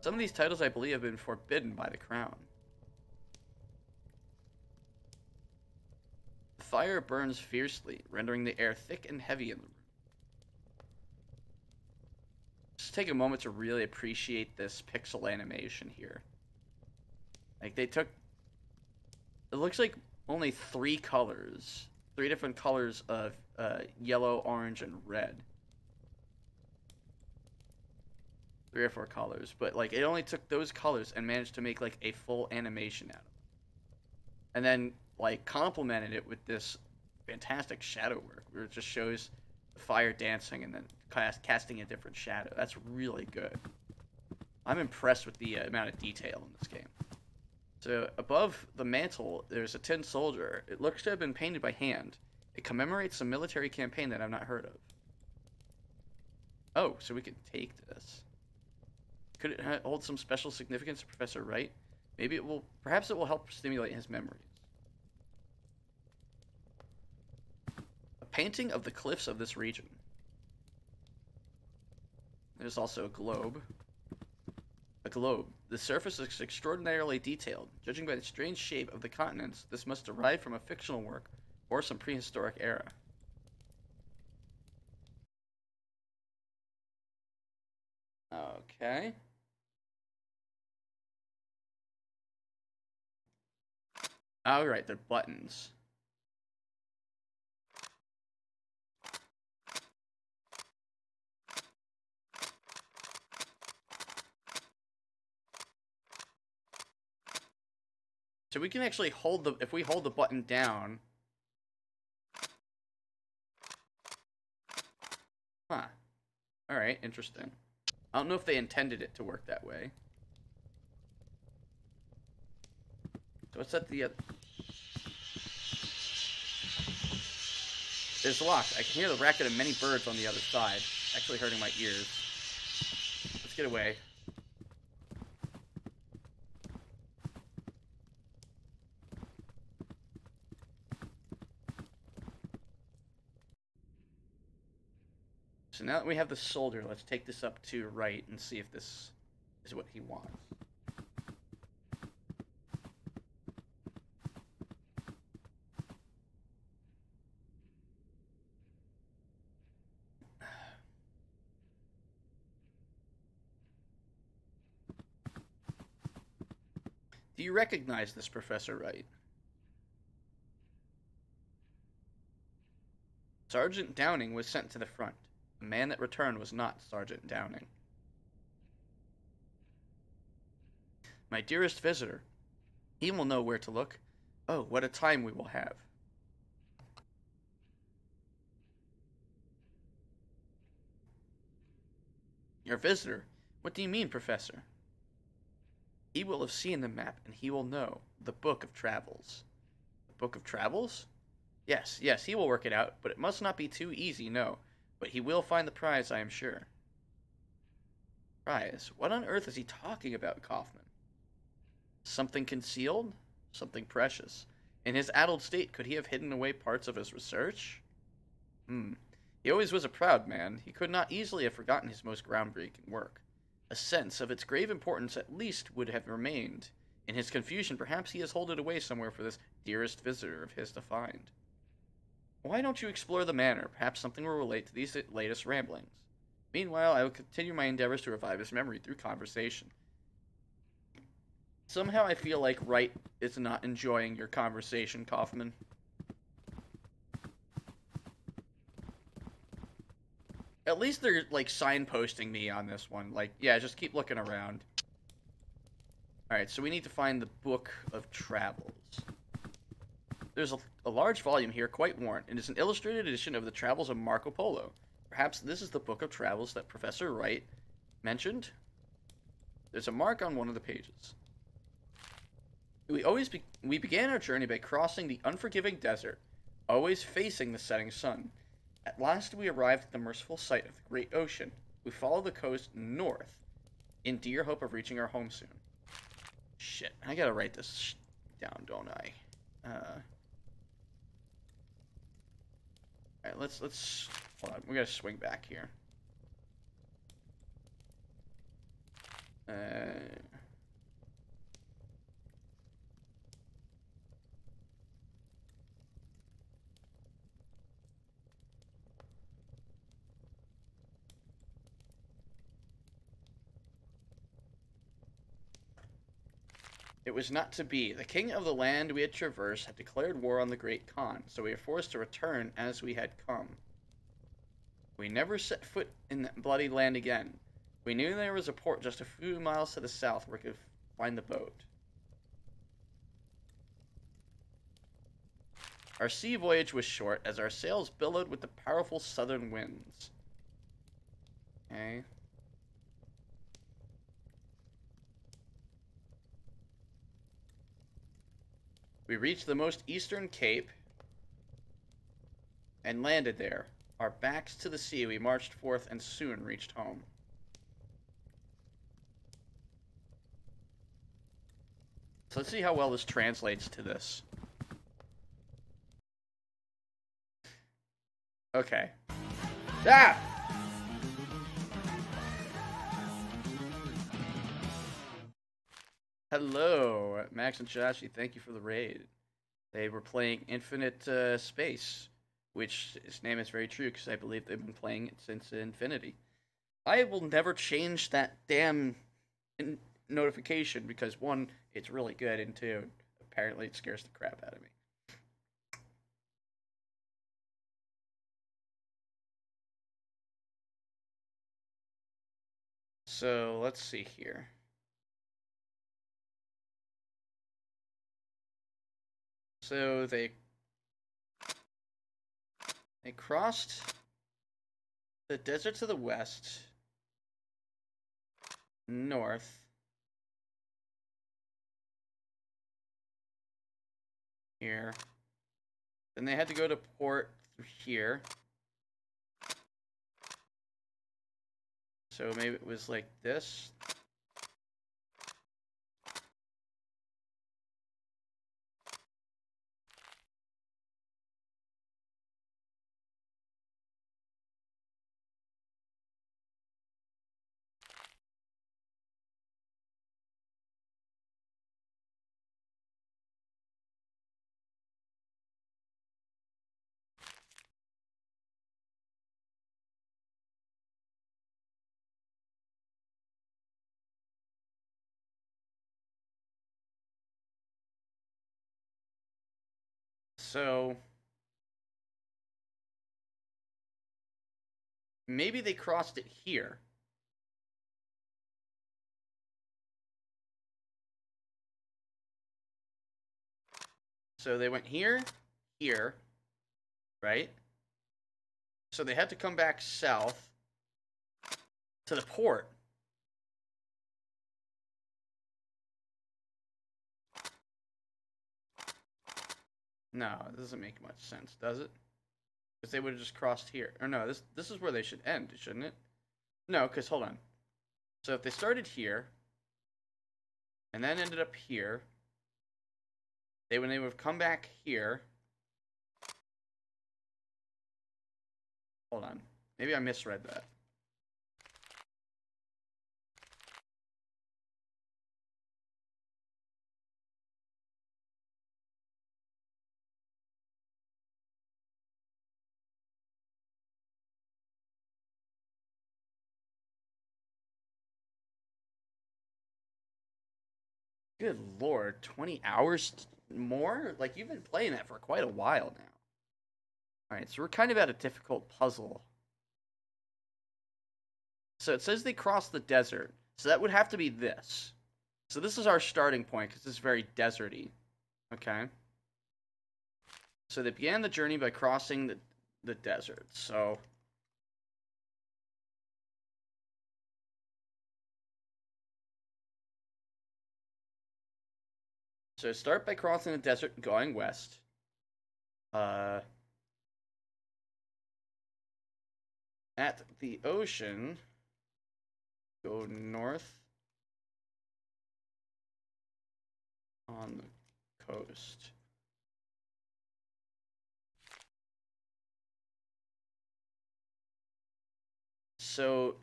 Some of these titles, I believe, have been forbidden by the crown. The fire burns fiercely, rendering the air thick and heavy in the room. Just take a moment to really appreciate this pixel animation here. Like, they took... It looks like only three different colors of yellow, orange, and red. 3 or 4 colors, but like it only took those colors and managed to make like a full animation out of it. And then like complemented it with this fantastic shadow work where it just shows the fire dancing and then casting a different shadow. That's really good. I'm impressed with the amount of detail in this game. So above the mantle, there's a tin soldier. It looks to have been painted by hand. It commemorates a military campaign that I've not heard of. Oh, so we can take this. Could it hold some special significance to Professor Wright? Maybe it will. Perhaps it will help stimulate his memories. A painting of the cliffs of this region. There's also a globe. A globe. The surface is extraordinarily detailed. Judging by the strange shape of the continents, this must derive from a fictional work or some prehistoric era. Okay. All right, they're buttons. So we can actually hold the, if we hold the button down. Huh. Alright, interesting. I don't know if they intended it to work that way. So what's at the... It's locked. I can hear the racket of many birds on the other side. Actually hurting my ears. Let's get away. So now that we have the soldier, let's take this up to Wright and see if this is what he wants. Do you recognize this, Professor Wright? Sergeant Downing was sent to the front. The man that returned was not Sergeant Downing. My dearest visitor, he will know where to look. Oh, what a time we will have. Your visitor? What do you mean, Professor? He will have seen the map, and he will know. The Book of Travels. The Book of Travels? Yes, he will work it out, but it must not be too easy, no. But he will find the prize, I am sure. Prize? What on earth is he talking about, Kaufman? Something concealed? Something precious. In his addled state, could he have hidden away parts of his research? He always was a proud man. He could not easily have forgotten his most groundbreaking work. A sense of its grave importance at least would have remained. In his confusion, perhaps he has hid it away somewhere for this dearest visitor of his to find. Why don't you explore the manor? Perhaps something will relate to these latest ramblings. Meanwhile, I will continue my endeavors to revive his memory through conversation. Somehow I feel like Wright is not enjoying your conversation, Kaufman. At least they're, like, signposting me on this one. Like, yeah, just keep looking around. Alright, so we need to find the Book of Travels. There's a large volume here, quite worn. It is an illustrated edition of the Travels of Marco Polo. Perhaps this is the Book of Travels that Professor Wright mentioned? There's a mark on one of the pages. We began our journey by crossing the unforgiving desert, always facing the setting sun. At last we arrived at the merciful sight of the great ocean. We follow the coast north, in dear hope of reaching our home soon. Shit, I gotta write this down, don't I? Alright, let's hold on. We gotta swing back here. It was not to be. The king of the land we had traversed had declared war on the Great Khan, so we were forced to return as we had come. We never set foot in that bloody land again. We knew there was a port just a few miles to the south where we could find the boat. Our sea voyage was short, as our sails billowed with the powerful southern winds. Okay. We reached the most eastern cape and landed there. Our backs to the sea, we marched forth and soon reached home. So let's see how well this translates to this. Okay. Ah! Hello, Max and Shashi. Thank you for the raid. They were playing Infinite Space, which its name is very true because I believe they've been playing it since Infinity. I will never change that damn notification because one, it's really good, and two, apparently it scares the crap out of me. So let's see here. So they crossed the desert to the west, north, here. Then they had to go to port through here. So maybe it was like this. So maybe they crossed it here. So they went here, here, right? So they had to come back south to the port. No, it doesn't make much sense, does it? Because they would have just crossed here. Or no, this is where they should end, shouldn't it? No, because hold on. So if they started here, and then ended up here, when they would have come back here. Hold on. Maybe I misread that. Good lord, 20 hours more? Like, you've been playing that for quite a while now. Alright, so we're kind of at a difficult puzzle. So it says they crossed the desert. So that would have to be this. So this is our starting point, because it's very deserty. Okay? So they began the journey by crossing the desert. So start by crossing the desert and going west. At the ocean, go north on the coast. So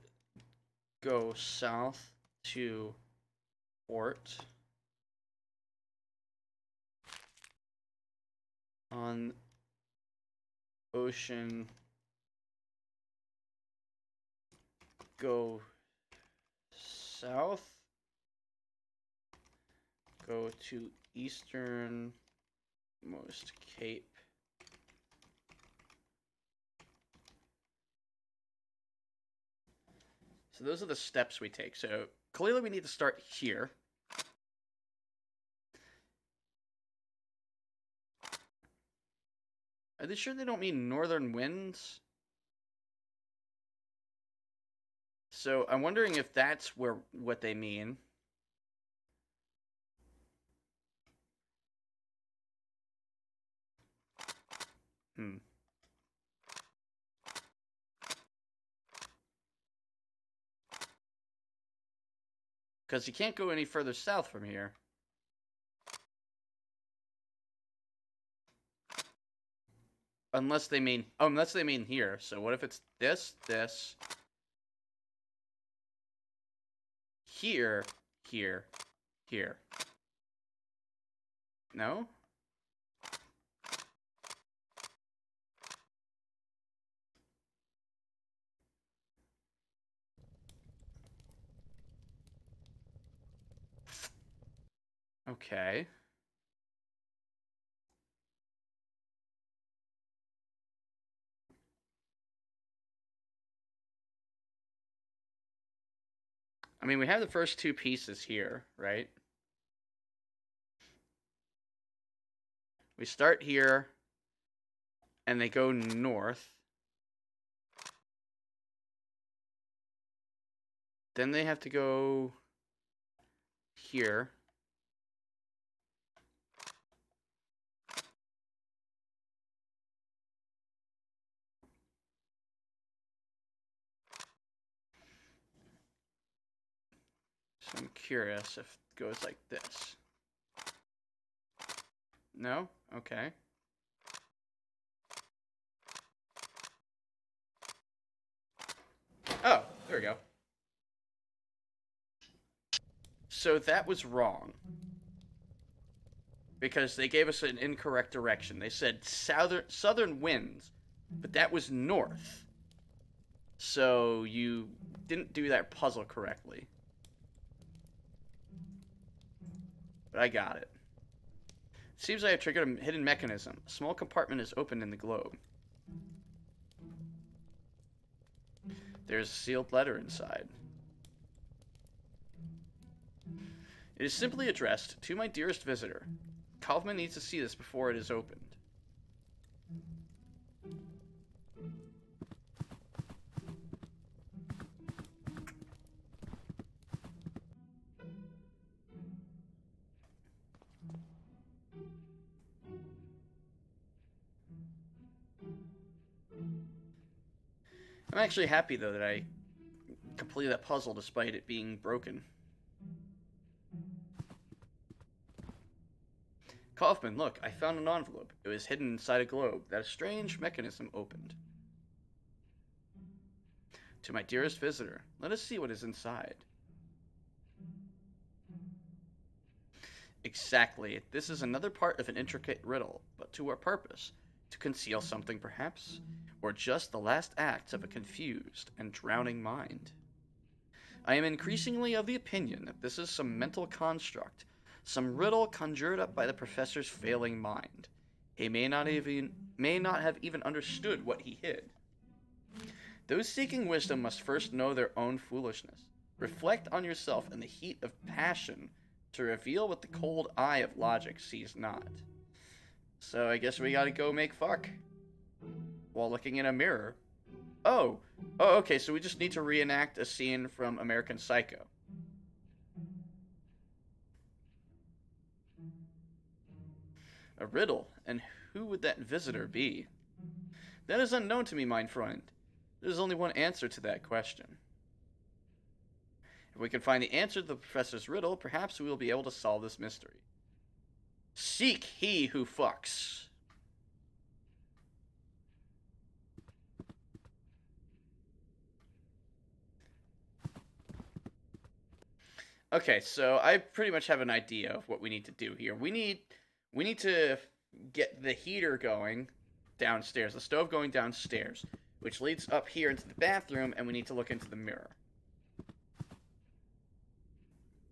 go south to port on ocean, go south, go to easternmost cape. So those are the steps we take. So clearly we need to start here. Are they sure they don't mean northern winds? So I'm wondering if that's what they mean. Because you can't go any further south from here. Unless they mean here. So what if it's this, here, here, here? No? Okay. I mean, we have the first two pieces here, right? We start here, and they go north. Then they have to go here. So I'm curious if it goes like this. No? Okay. Oh, there we go. So that was wrong. Because they gave us an incorrect direction. They said southern winds, but that was north. So you didn't do that puzzle correctly. But I got it. Seems I have triggered a hidden mechanism. A small compartment is opened in the globe. There's a sealed letter inside. It is simply addressed to my dearest visitor. Kaufman needs to see this before it is opened. I'm actually happy, though, that I completed that puzzle despite it being broken. Kaufman, look, I found an envelope. It was hidden inside a globe that a strange mechanism opened. To my dearest visitor, let us see what is inside. Exactly. This is another part of an intricate riddle, but to what purpose? To conceal something, perhaps? Or just the last acts of a confused and drowning mind? I am increasingly of the opinion that this is some mental construct, some riddle conjured up by the professor's failing mind. He may not have even understood what he hid. Those seeking wisdom must first know their own foolishness. Reflect on yourself in the heat of passion to reveal what the cold eye of logic sees not. So I guess we gotta go make fuck while looking in a mirror. Oh, okay, so we just need to reenact a scene from American Psycho. A riddle, and who would that visitor be? That is unknown to me, mein Freund. There is only one answer to that question. If we can find the answer to the professor's riddle, perhaps we will be able to solve this mystery. Seek he who fucks. Okay, so I pretty much have an idea of what we need to do here. We need to get the heater going downstairs, the stove going downstairs, which leads up here into the bathroom, and we need to look into the mirror.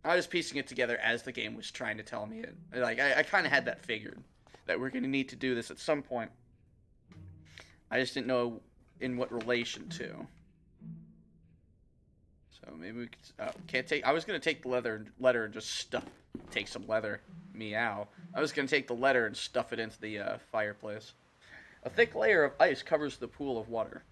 I was piecing it together as the game was trying to tell me it. Like, I kind of had that figured, that we're going to need to do this at some point. I just didn't know in what relation to. So maybe we could, can't take, I was going to take the letter and just take some leather. Meow. I was going to take the letter and stuff it into the fireplace. A thick layer of ice covers the pool of water.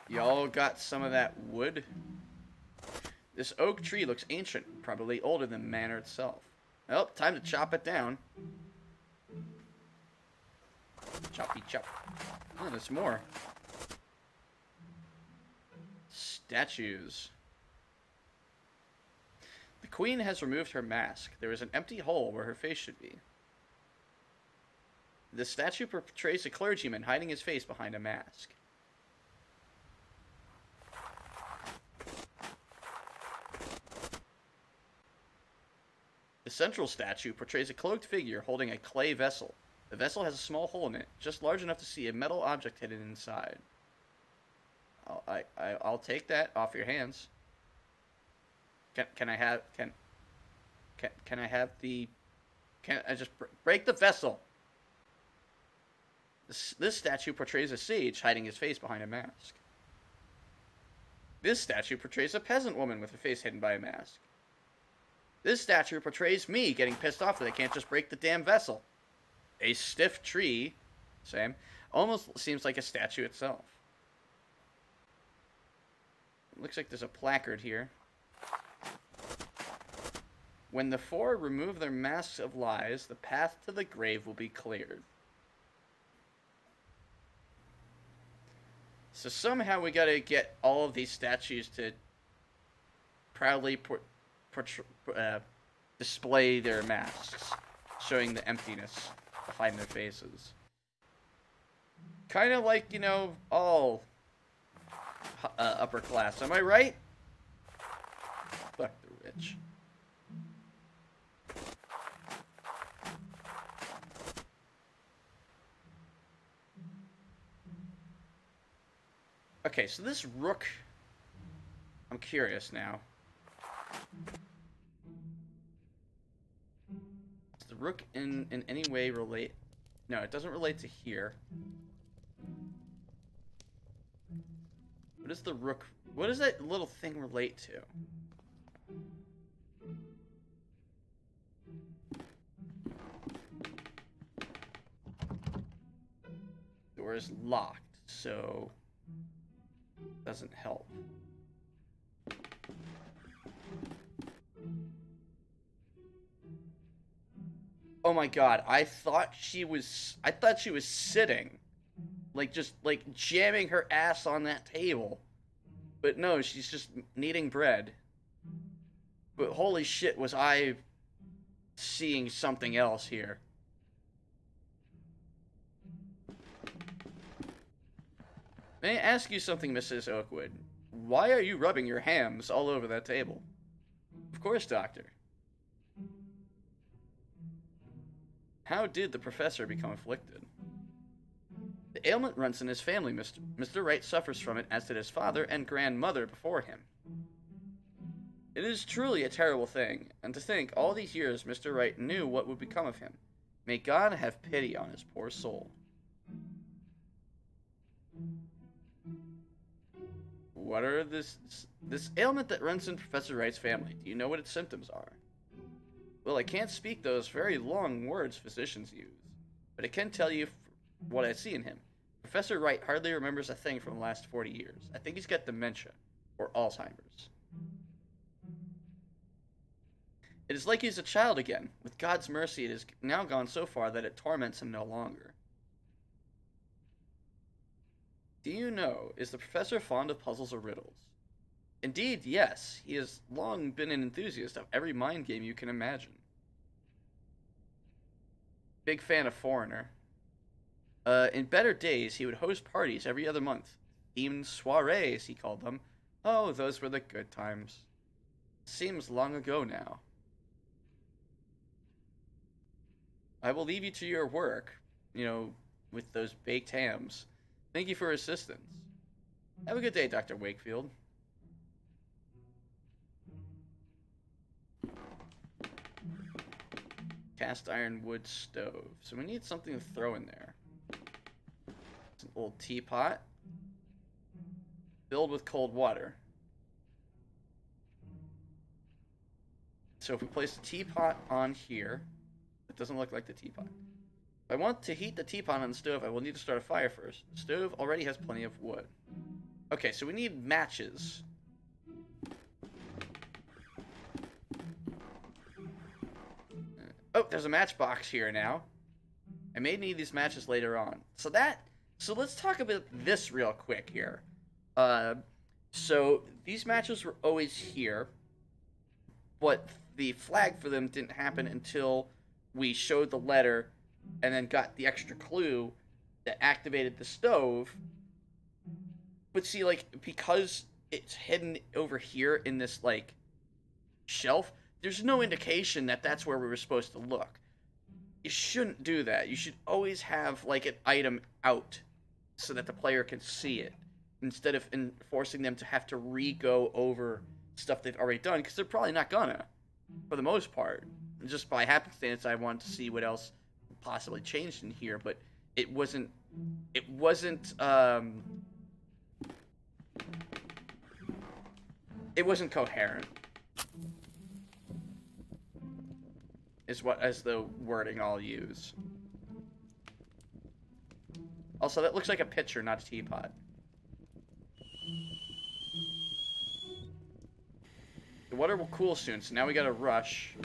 Y'all got some of that wood? This oak tree looks ancient, probably older than the manor itself. Well, time to chop it down. Choppy chop. Oh, there's more. Statues. The queen has removed her mask. There is an empty hole where her face should be. The statue portrays a clergyman hiding his face behind a mask. The central statue portrays a cloaked figure holding a clay vessel. The vessel has a small hole in it, just large enough to see a metal object hidden inside. I'll take that off your hands. Can I have just break the vessel? This statue portrays a sage hiding his face behind a mask. This statue portrays a peasant woman with her face hidden by a mask. This statue portrays me getting pissed off that I can't just break the damn vessel. A stiff tree, same, almost seems like a statue itself. It looks like there's a placard here. When the four remove their masks of lies, the path to the grave will be cleared. So somehow we gotta get all of these statues to proudly display their masks, showing the emptiness behind their faces. Kind of like, you know, all upper class. Am I right? Fuck the rich. Okay, so this rook... I'm curious now. Does the rook in any way relate... No, it doesn't relate to here. What does the rook... What does that little thing relate to? Door is locked, so... doesn't help. Oh my god, I thought she was sitting. Like, just, like, jamming her ass on that table. But no, she's just kneading bread. But holy shit, was I seeing something else here. May I ask you something, Mrs. Oakwood? Why are you rubbing your hams all over that table? Of course, Doctor. How did the professor become afflicted? The ailment runs in his family. Mr. Wright suffers from it, as did his father and grandmother before him. It is truly a terrible thing, and to think all these years Mr. Wright knew what would become of him. May God have pity on his poor soul. What are this ailment that runs in Professor Wright's family? Do you know what its symptoms are? Well, I can't speak those very long words physicians use, but I can tell you what I see in him. Professor Wright hardly remembers a thing from the last 40 years. I think he's got dementia, or Alzheimer's. It is like he's a child again. With God's mercy, it has now gone so far that it torments him no longer. Do you know, is the professor fond of puzzles or riddles? Indeed, yes. He has long been an enthusiast of every mind game you can imagine. Big fan of Foreigner. In better days, he would host parties every other month. Themed soirees, he called them. Oh, those were the good times. Seems long ago now. I will leave you to your work, with those baked hams. Thank you for your assistance. Have a good day, Dr. Wakefield. Cast iron wood stove. So we need something to throw in there. It's an old teapot. Filled with cold water. So if we place the teapot on here, it doesn't look like the teapot. If I want to heat the teapot on the stove, I will need to start a fire first. The stove already has plenty of wood. Okay, so we need matches. Oh, there's a matchbox here now. I may need these matches later on. So let's talk about this real quick here. So these matches were always here, but the flag for them didn't happen until we showed the letter and then got the extra clue that activated the stove. But see, like, because it's hidden over here in this, like, shelf, there's no indication that that's where we were supposed to look. You shouldn't do that. You should always have, like, an item out so that the player can see it, instead of forcing them to have to re-go over stuff they've already done, because they're probably not gonna, for the most part. Just by happenstance, I wanted to see what else possibly changed in here, but it wasn't coherent. As the wording I'll use. Also, that looks like a pitcher, not a teapot. The water will cool soon, so now we gotta rush.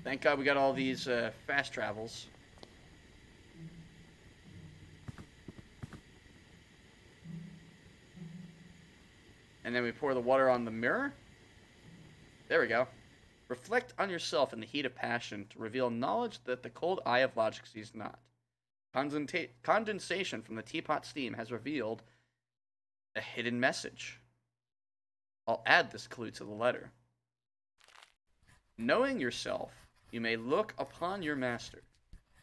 Thank God we got all these fast travels. And then we pour the water on the mirror. There we go. Reflect on yourself in the heat of passion to reveal knowledge that the cold eye of logic sees not. Condensation from the teapot steam has revealed a hidden message. I'll add this clue to the letter. Knowing yourself, you may look upon your master,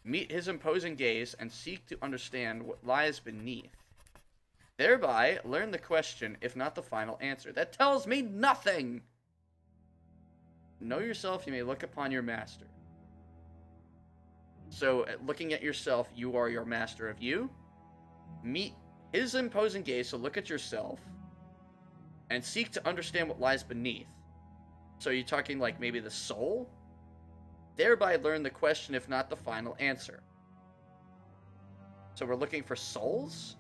meet his imposing gaze, and seek to understand what lies beneath. Thereby, learn the question, if not the final answer. That tells me nothing! Know yourself, you may look upon your master. So, looking at yourself, you are your master of you. Meet his imposing gaze, so look at yourself. And seek to understand what lies beneath. So you're talking like maybe the soul? Thereby learn the question, if not the final answer. So we're looking for souls?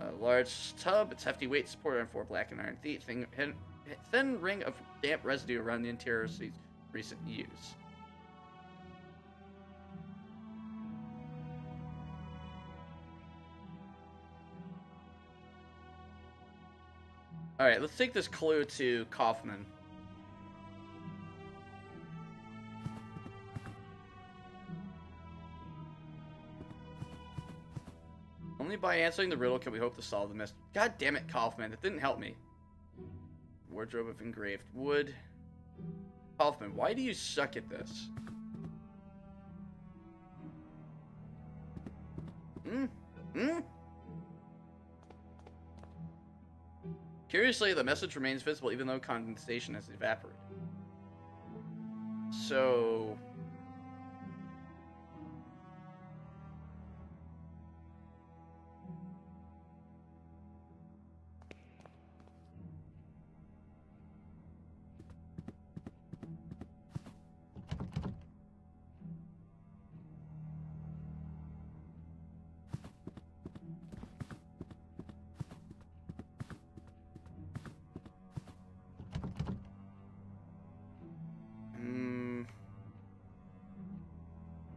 A large tub, its hefty weight supported on 4 black and iron feet. Thin ring of damp residue around the interior of recent use. Alright, let's take this clue to Kaufman. Only by answering the riddle can we hope to solve the mystery. God damn it, Kaufman, that didn't help me. Wardrobe of engraved wood. Kaufman, why do you suck at this? Curiously, the message remains visible even though condensation has evaporated. So...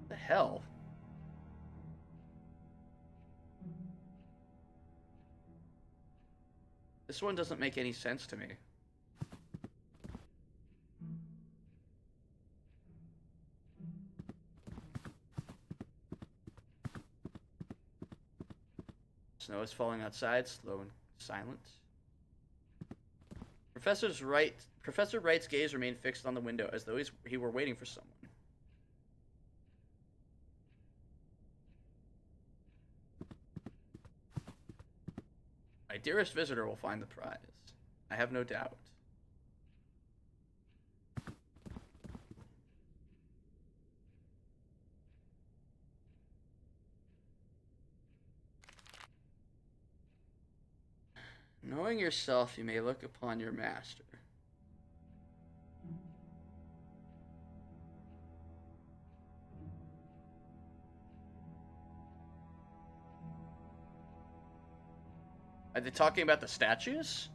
the hell? This one doesn't make any sense to me. Snow is falling outside, slow and silent. Professor Wright's gaze remained fixed on the window, as though he were waiting for someone. My dearest visitor will find the prize. I have no doubt. Knowing yourself, you may look upon your master. Are they talking about the statues?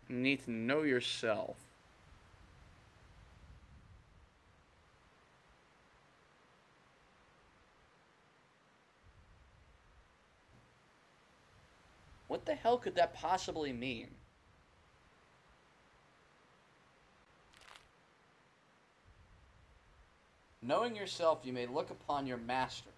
You need to know yourself. What the hell could that possibly mean? Knowing yourself, you may look upon your master.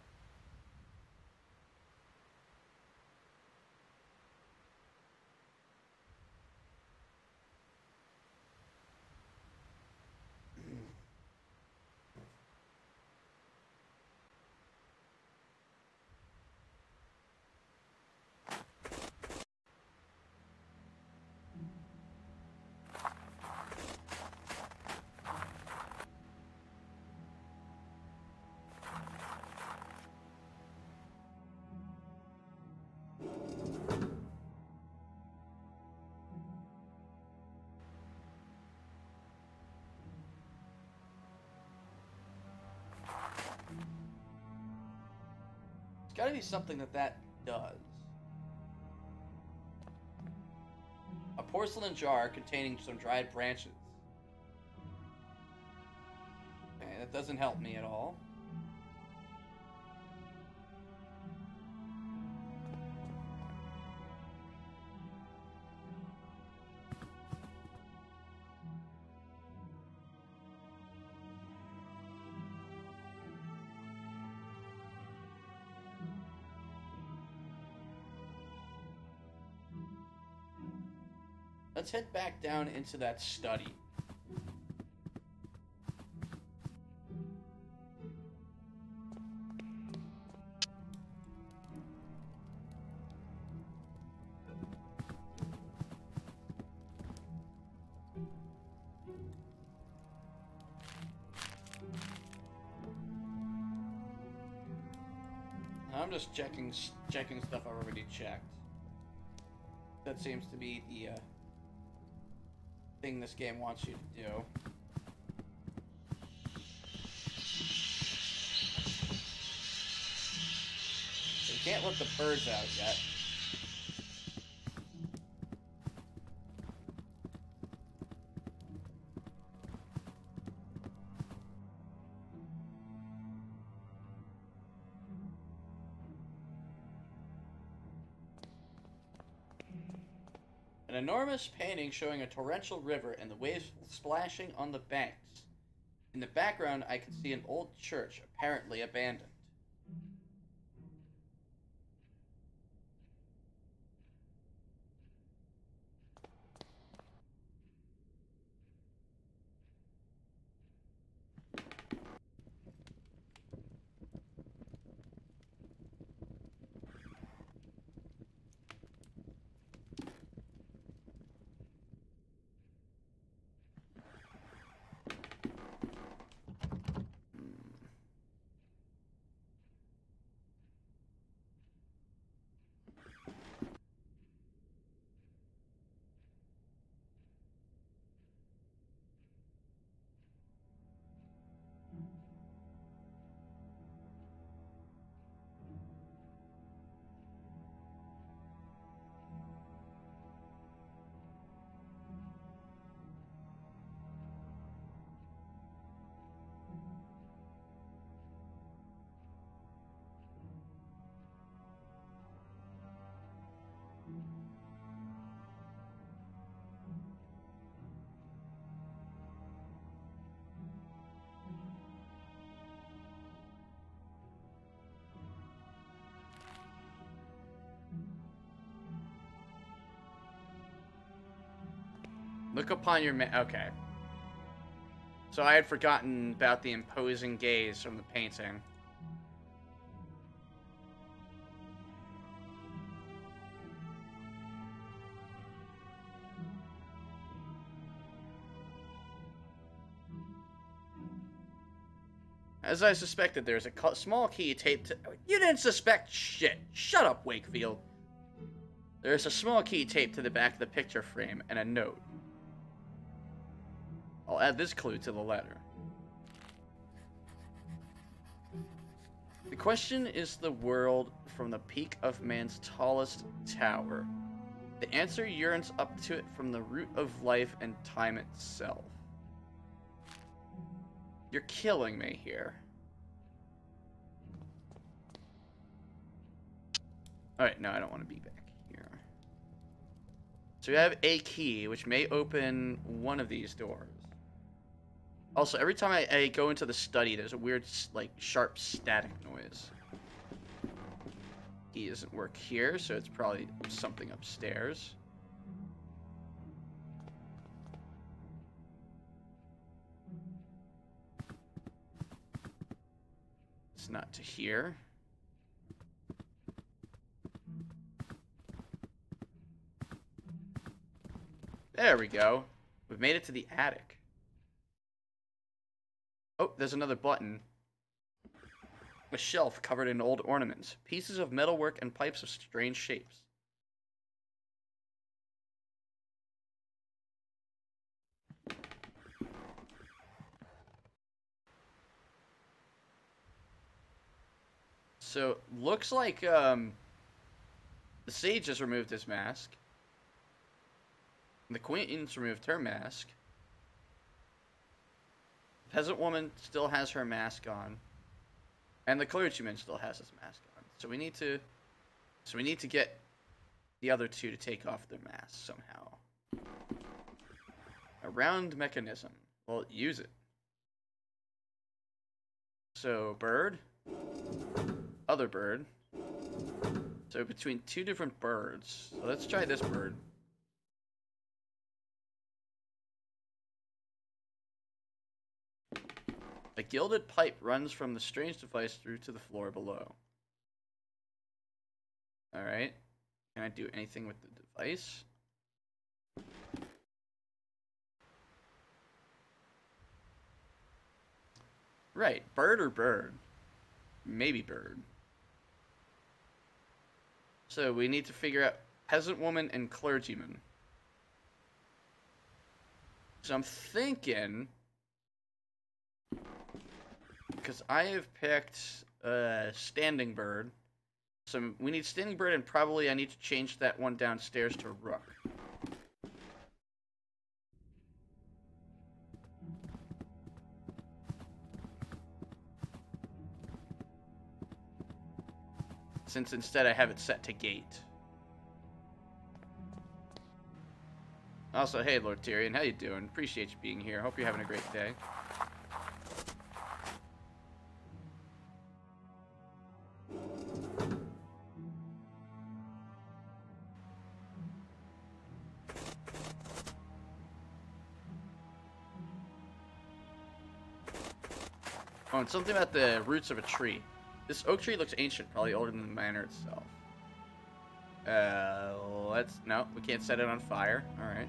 It's gotta be something that does. A porcelain jar containing some dried branches. Okay, that doesn't help me at all. Let's head back down into that study. I'm just checking stuff I've already checked. That seems to be the thing this game wants you to do. You can't let the birds out yet. An enormous painting showing a torrential river and the waves splashing on the banks. In the background, I can see an old church, apparently abandoned. Look upon your okay. So I had forgotten about the imposing gaze from the painting. As I suspected, there's a small key taped to... You didn't suspect shit. Shut up, Wakefield. There's a small key taped to the back of the picture frame and a note. I'll add this clue to the letter. The question is the world from the peak of man's tallest tower. The answer yearns up to it from the root of life and time itself. You're killing me here. Alright, no, I don't want to be back here. So we have a key, which may open one of these doors. Also, every time I go into the study, there's a weird, like, sharp static noise. Key doesn't work here, so it's probably something upstairs. It's not to here. There we go. We've made it to the attic. Oh, there's another button. A shelf covered in old ornaments. Pieces of metalwork and pipes of strange shapes. So, looks like, the sage has removed his mask. The queen's removed her mask. The peasant woman still has her mask on. And the clergyman still has his mask on. So we need to get the other two to take off their masks somehow. A round mechanism. Well, use it. So, bird. Other bird. So between two different birds. So let's try this bird. A gilded pipe runs from the strange device through to the floor below. Alright. Can I do anything with the device? Right. Bird or bird? Maybe bird. So we need to figure out peasant woman and clergyman. So I'm thinking... Because I have picked standing bird. So we need standing bird, and probably I need to change that one downstairs to rook. Since instead I have it set to gate. Also, hey Lord Tyrion, how you doing? Appreciate you being here. Hope you're having a great day. Oh, and something about the roots of a tree. This oak tree looks ancient, probably older than the manor itself. No, we can't set it on fire. Alright.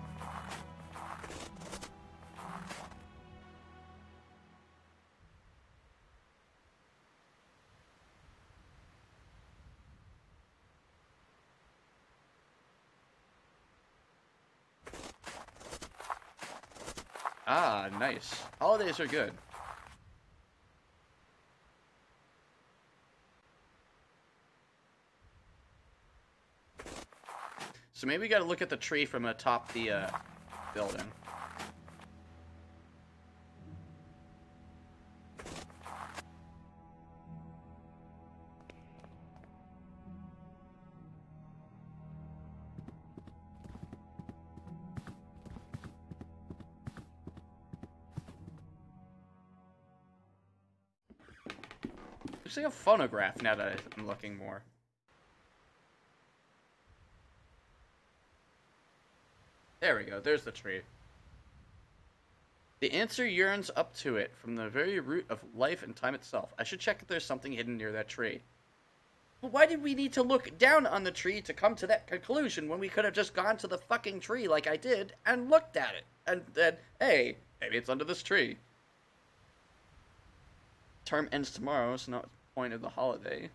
Ah, nice. Holidays are good. So maybe we gotta look at the tree from atop the building. Looks like a phonograph now that I'm looking more. There we go. There's the tree. The answer yearns up to it from the very root of life and time itself. I should check if there's something hidden near that tree. But why did we need to look down on the tree to come to that conclusion when we could have just gone to the fucking tree like I did and looked at it? And then, hey, maybe it's under this tree. Term ends tomorrow, so not the point of the holiday.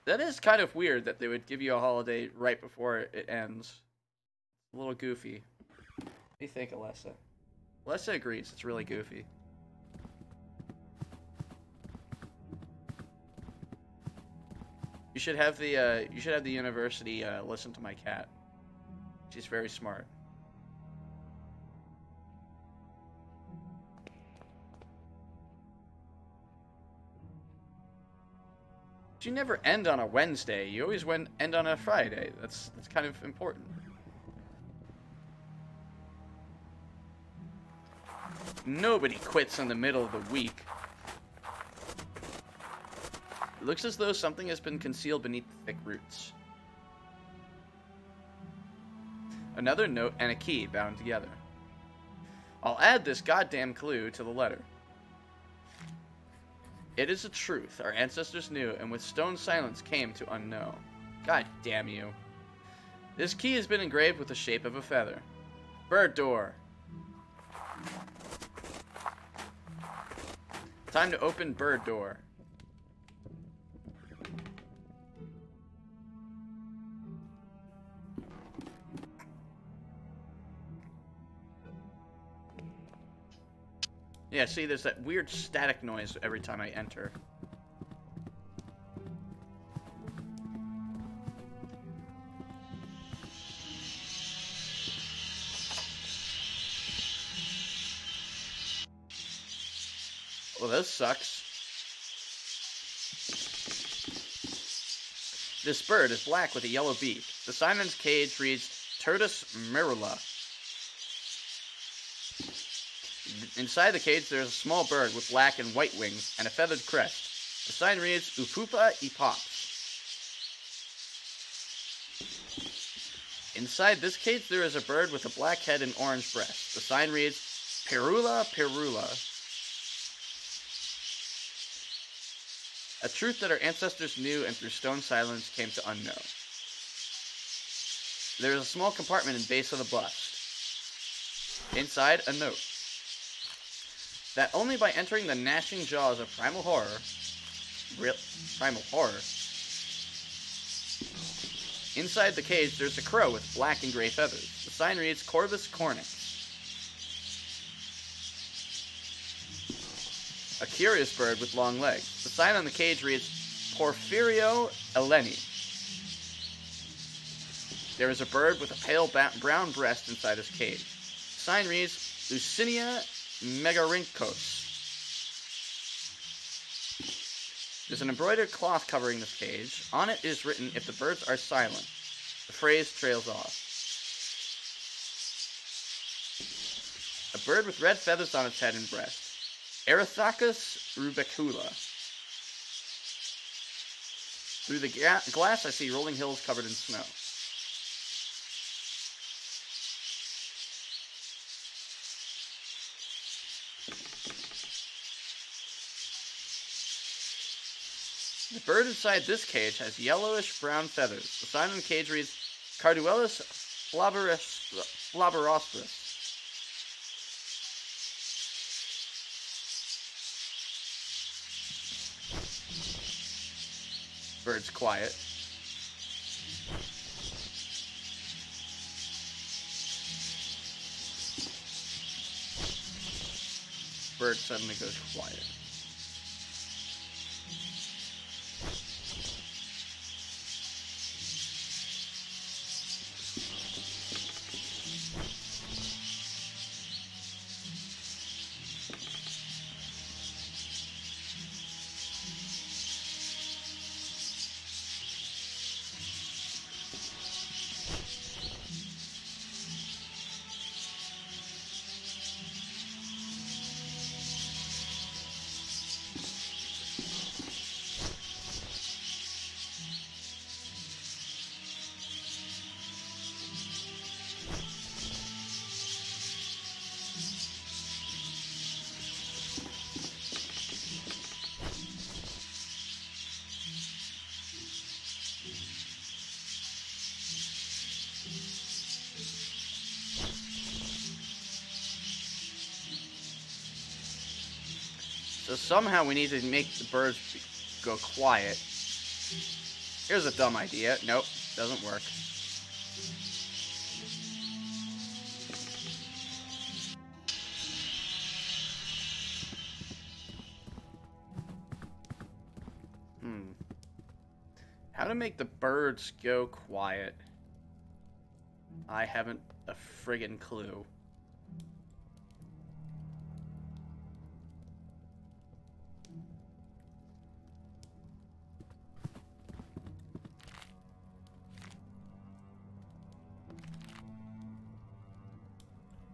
That is kind of weird that they would give you a holiday right before it ends. A little goofy. What do you think, Alessa? Alessa agrees, it's really goofy. You should have the university listen to my cat. She's very smart. You never end on a Wednesday. You always end on a Friday. That's kind of important. Nobody quits in the middle of the week. It looks as though something has been concealed beneath the thick roots. Another note and a key bound together. I'll add this goddamn clue to the letter. It is a truth our ancestors knew, and with stone silence came to unknow. God damn you. This key has been engraved with the shape of a feather. Bird door. Time to open bird door. Yeah, see, there's that weird static noise every time I enter. Well, this sucks. This bird is black with a yellow beak. The sign on its cage reads, Tertus merula. Inside the cage, there is a small bird with black and white wings and a feathered crest. The sign reads, Upupa epops. Inside this cage, there is a bird with a black head and orange breast. The sign reads, Perula perula. A truth that our ancestors knew and through stone silence came to unknow. There is a small compartment in base of the bust. Inside, a note. That only by entering the gnashing jaws of primal horror, inside the cage there's a crow with black and gray feathers. The sign reads Corvus Cornix. A curious bird with long legs. The sign on the cage reads Porphyrio eleni. There is a bird with a pale brown breast inside his cage. The sign reads Lucinia megarinkos. There's an embroidered cloth covering this cage. On it is written, if the birds are silent. The phrase trails off. A bird with red feathers on its head and breast. Erythacus rubecula. Through the glass I see rolling hills covered in snow. The bird inside this cage has yellowish-brown feathers. The sign on the cage reads Carduelis flavirostris. Bird's quiet. Bird suddenly goes quiet. So somehow we need to make the birds go quiet. Here's a dumb idea. Nope, doesn't work. How to make the birds go quiet? I haven't a friggin' clue.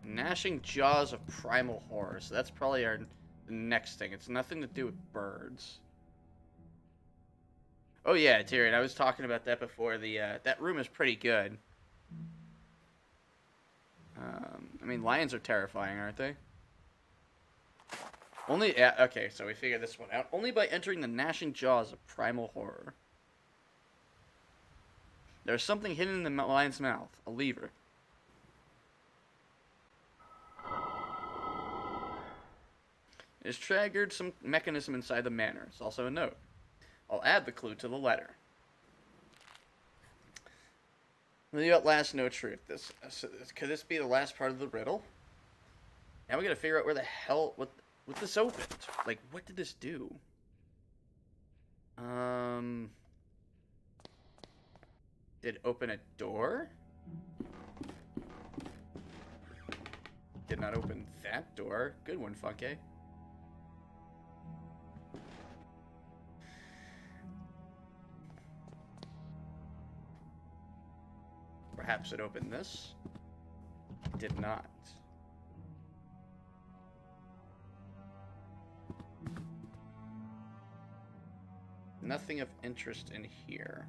Gnashing jaws of primal horror. So that's probably the next thing. It's nothing to do with birds. Oh yeah, Tyrion, I was talking about that before. That room is pretty good. I mean, lions are terrifying, aren't they? Only, yeah, okay, so we figured this one out. Only by entering the gnashing jaws of primal horror. There's something hidden in the lion's mouth. A lever. It has triggered some mechanism inside the manor. It's also a note. I'll add the clue to the letter. The last no truth. Could this be the last part of the riddle? Now we gotta figure out where the hell what this opened. Like, what did this do? Did it open a door? Did not open that door. Good one, Funke. Perhaps it opened this. It did not. Nothing of interest in here.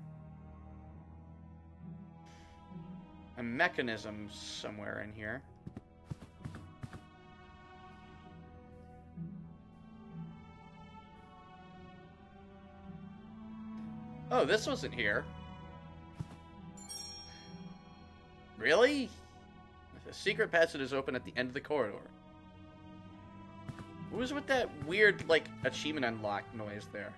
A mechanism somewhere in here. Oh, this wasn't here. Really? The secret passage is open at the end of the corridor. What was with that weird, like, achievement unlock noise there?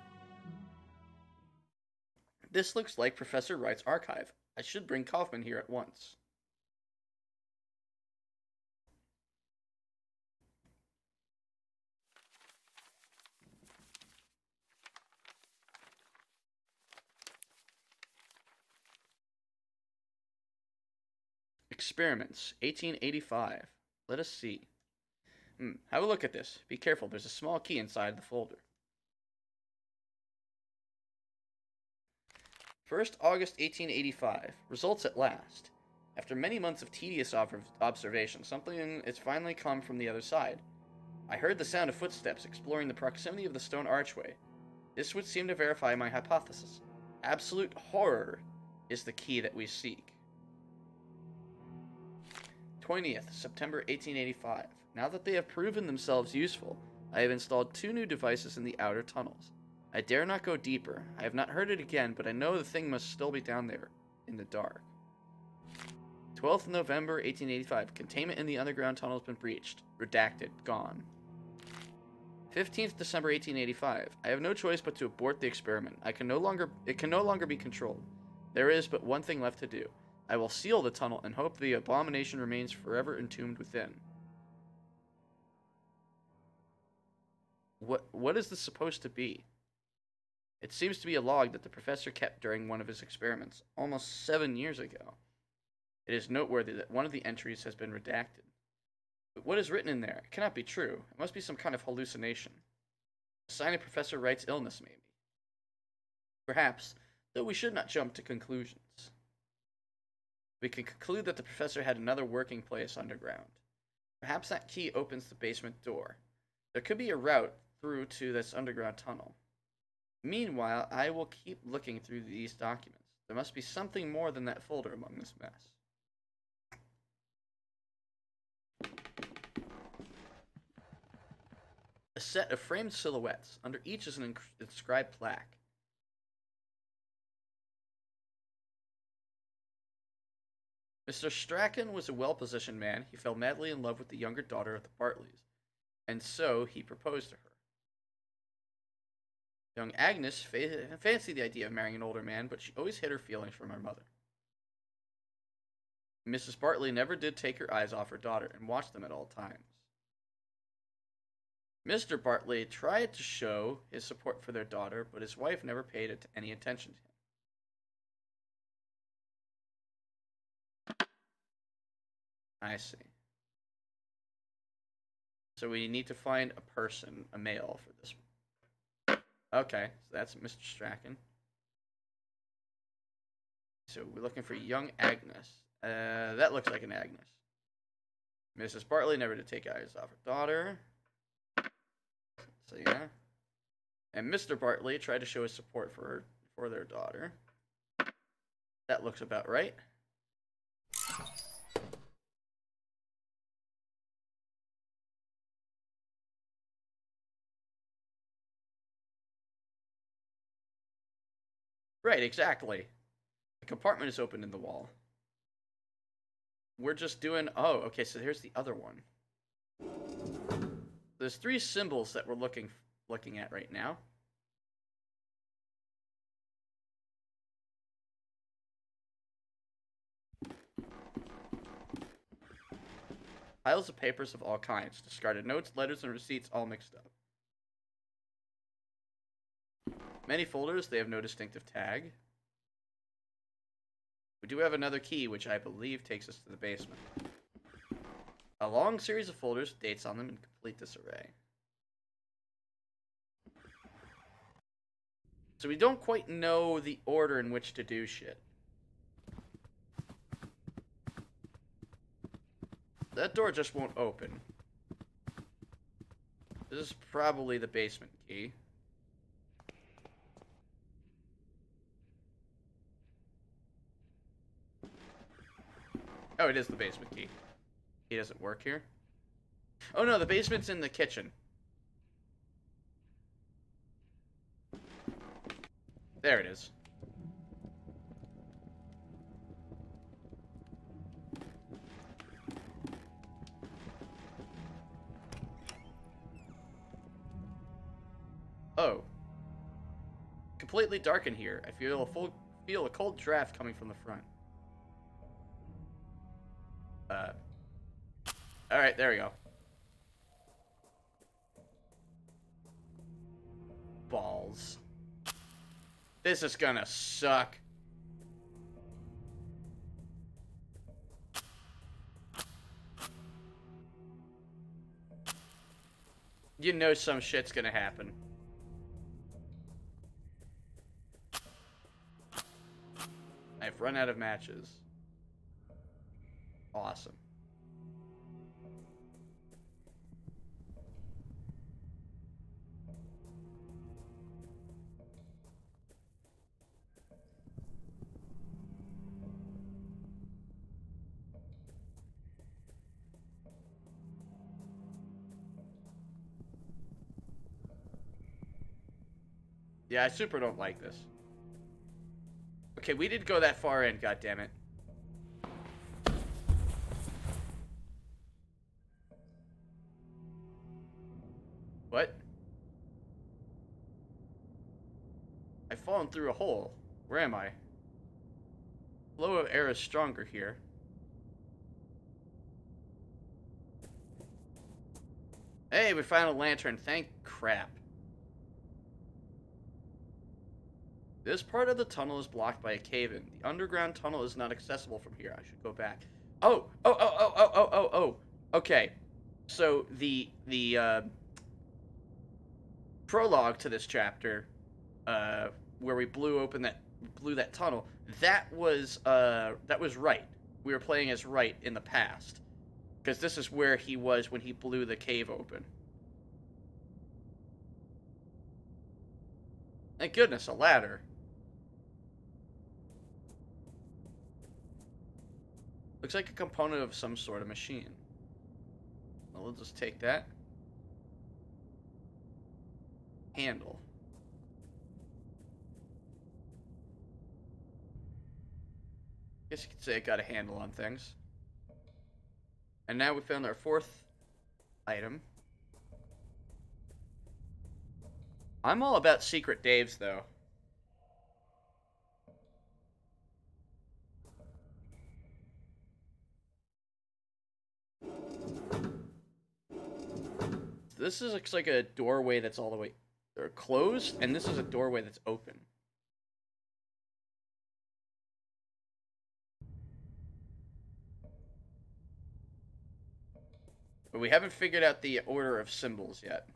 This looks like Professor Wright's archive. I should bring Kaufman here at once. Experiments, 1885. Let us see. Have a look at this. Be careful, there's a small key inside the folder. 1st August 1885. Results at last. After many months of tedious observation, something has finally come from the other side. I heard the sound of footsteps exploring the proximity of the stone archway. This would seem to verify my hypothesis. Absolute horror is the key that we seek. 20th, September 1885. Now that they have proven themselves useful, I have installed 2 new devices in the outer tunnels. I dare not go deeper. I have not heard it again, but I know the thing must still be down there, in the dark. 12th November 1885. Containment in the underground tunnel has been breached. Redacted. Gone. 15th December 1885. I have no choice but to abort the experiment. It can no longer be controlled. There is but one thing left to do. I will seal the tunnel and hope the abomination remains forever entombed within. What is this supposed to be? It seems to be a log that the professor kept during one of his experiments, almost 7 years ago. It is noteworthy that one of the entries has been redacted. But what is written in there? It cannot be true. It must be some kind of hallucination. A sign of Professor Wright's illness, maybe. Perhaps, though we should not jump to conclusions. We can conclude that the professor had another working place underground. Perhaps that key opens the basement door. There could be a route through to this underground tunnel. Meanwhile, I will keep looking through these documents. There must be something more than that folder among this mess. A set of framed silhouettes. Under each is an inscribed plaque. Mr. Strachan was a well-positioned man. He fell madly in love with the younger daughter of the Bartleys, and so he proposed to her. Young Agnes fancied the idea of marrying an older man, but she always hid her feelings from her mother. Mrs. Bartley never did take her eyes off her daughter and watched them at all times. Mr. Bartley tried to show his support for their daughter, but his wife never paid any attention to him. I see. So we need to find a person, a male, for this one. Okay, so that's Mr. Strachan. So we're looking for young Agnes. That looks like an Agnes. Mrs. Bartley never did take eyes off her daughter. So yeah. And Mr. Bartley tried to show his support for their daughter. That looks about right. Right, exactly. The compartment is open in the wall. We're just doing... Oh, okay, so here's the other one. There's 3 symbols that we're looking at right now. Piles of papers of all kinds. Discarded notes, letters, and receipts all mixed up. Many folders, they have no distinctive tag. We do have another key, which I believe takes us to the basement. A long series of folders, dates on them, and complete disarray. So we don't quite know the order in which to do shit. That door just won't open. This is probably the basement key. Oh, it is the basement key. He doesn't work here. Oh no, the basement's in the kitchen. There it is. Oh. Completely dark in here. I feel a cold draft coming from the front. Alright, there we go. Balls. This is gonna suck. You know some shit's gonna happen. I've run out of matches. Awesome. Yeah, I super don't like this. Okay, we didn't go that far in, goddammit. What? I've fallen through a hole. Where am I? Flow of air is stronger here. Hey, we found a lantern. Thank crap. This part of the tunnel is blocked by a cave-in. The underground tunnel is not accessible from here. I should go back. Oh! Okay. So, the prologue to this chapter, where we blew that tunnel, that was Wright. We were playing as Wright in the past. Because this is where he was when he blew the cave open. Thank goodness, a ladder. Looks like a component of some sort of machine. Well, we'll just take that. Handle. Guess you could say it got a handle on things. And now we found our 4th item. I'm all about Secret Daves, though. This looks like a doorway that's all the way closed, and this is a doorway that's open. But we haven't figured out the order of symbols yet.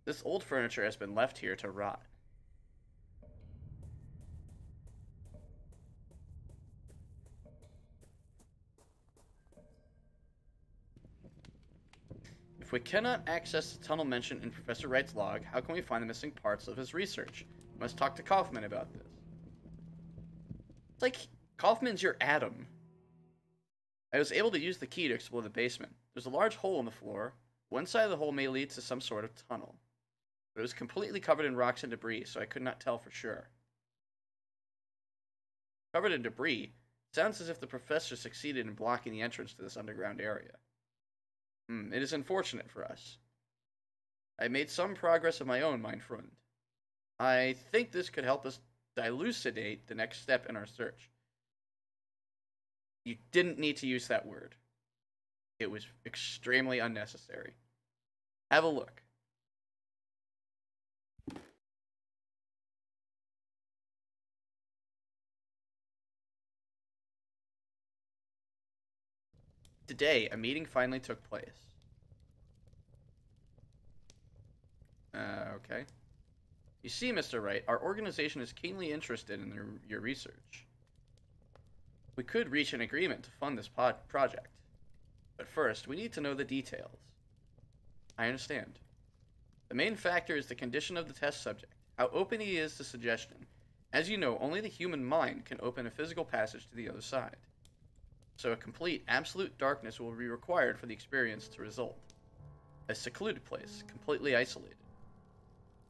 This old furniture has been left here to rot. If we cannot access the tunnel mentioned in Professor Wright's log, how can we find the missing parts of his research? We must talk to Kaufman about this. It's like, Kaufman's your Adam. I was able to use the key to explore the basement. There's a large hole in the floor. One side of the hole may lead to some sort of tunnel. But it was completely covered in rocks and debris, so I could not tell for sure. Covered in debris? Sounds as if the professor succeeded in blocking the entrance to this underground area. It is unfortunate for us. I made some progress of my own, mein Freund. I think this could help us dilucidate the next step in our search. You didn't need to use that word. It was extremely unnecessary. Have a look. Today, a meeting finally took place. Okay. You see, Mr. Wright, our organization is keenly interested in your research. We could reach an agreement to fund this project. But first, we need to know the details. I understand. The main factor is the condition of the test subject, how open he is to suggestion. As you know, only the human mind can open a physical passage to the other side. So a complete, absolute darkness will be required for the experience to result. A secluded place, completely isolated.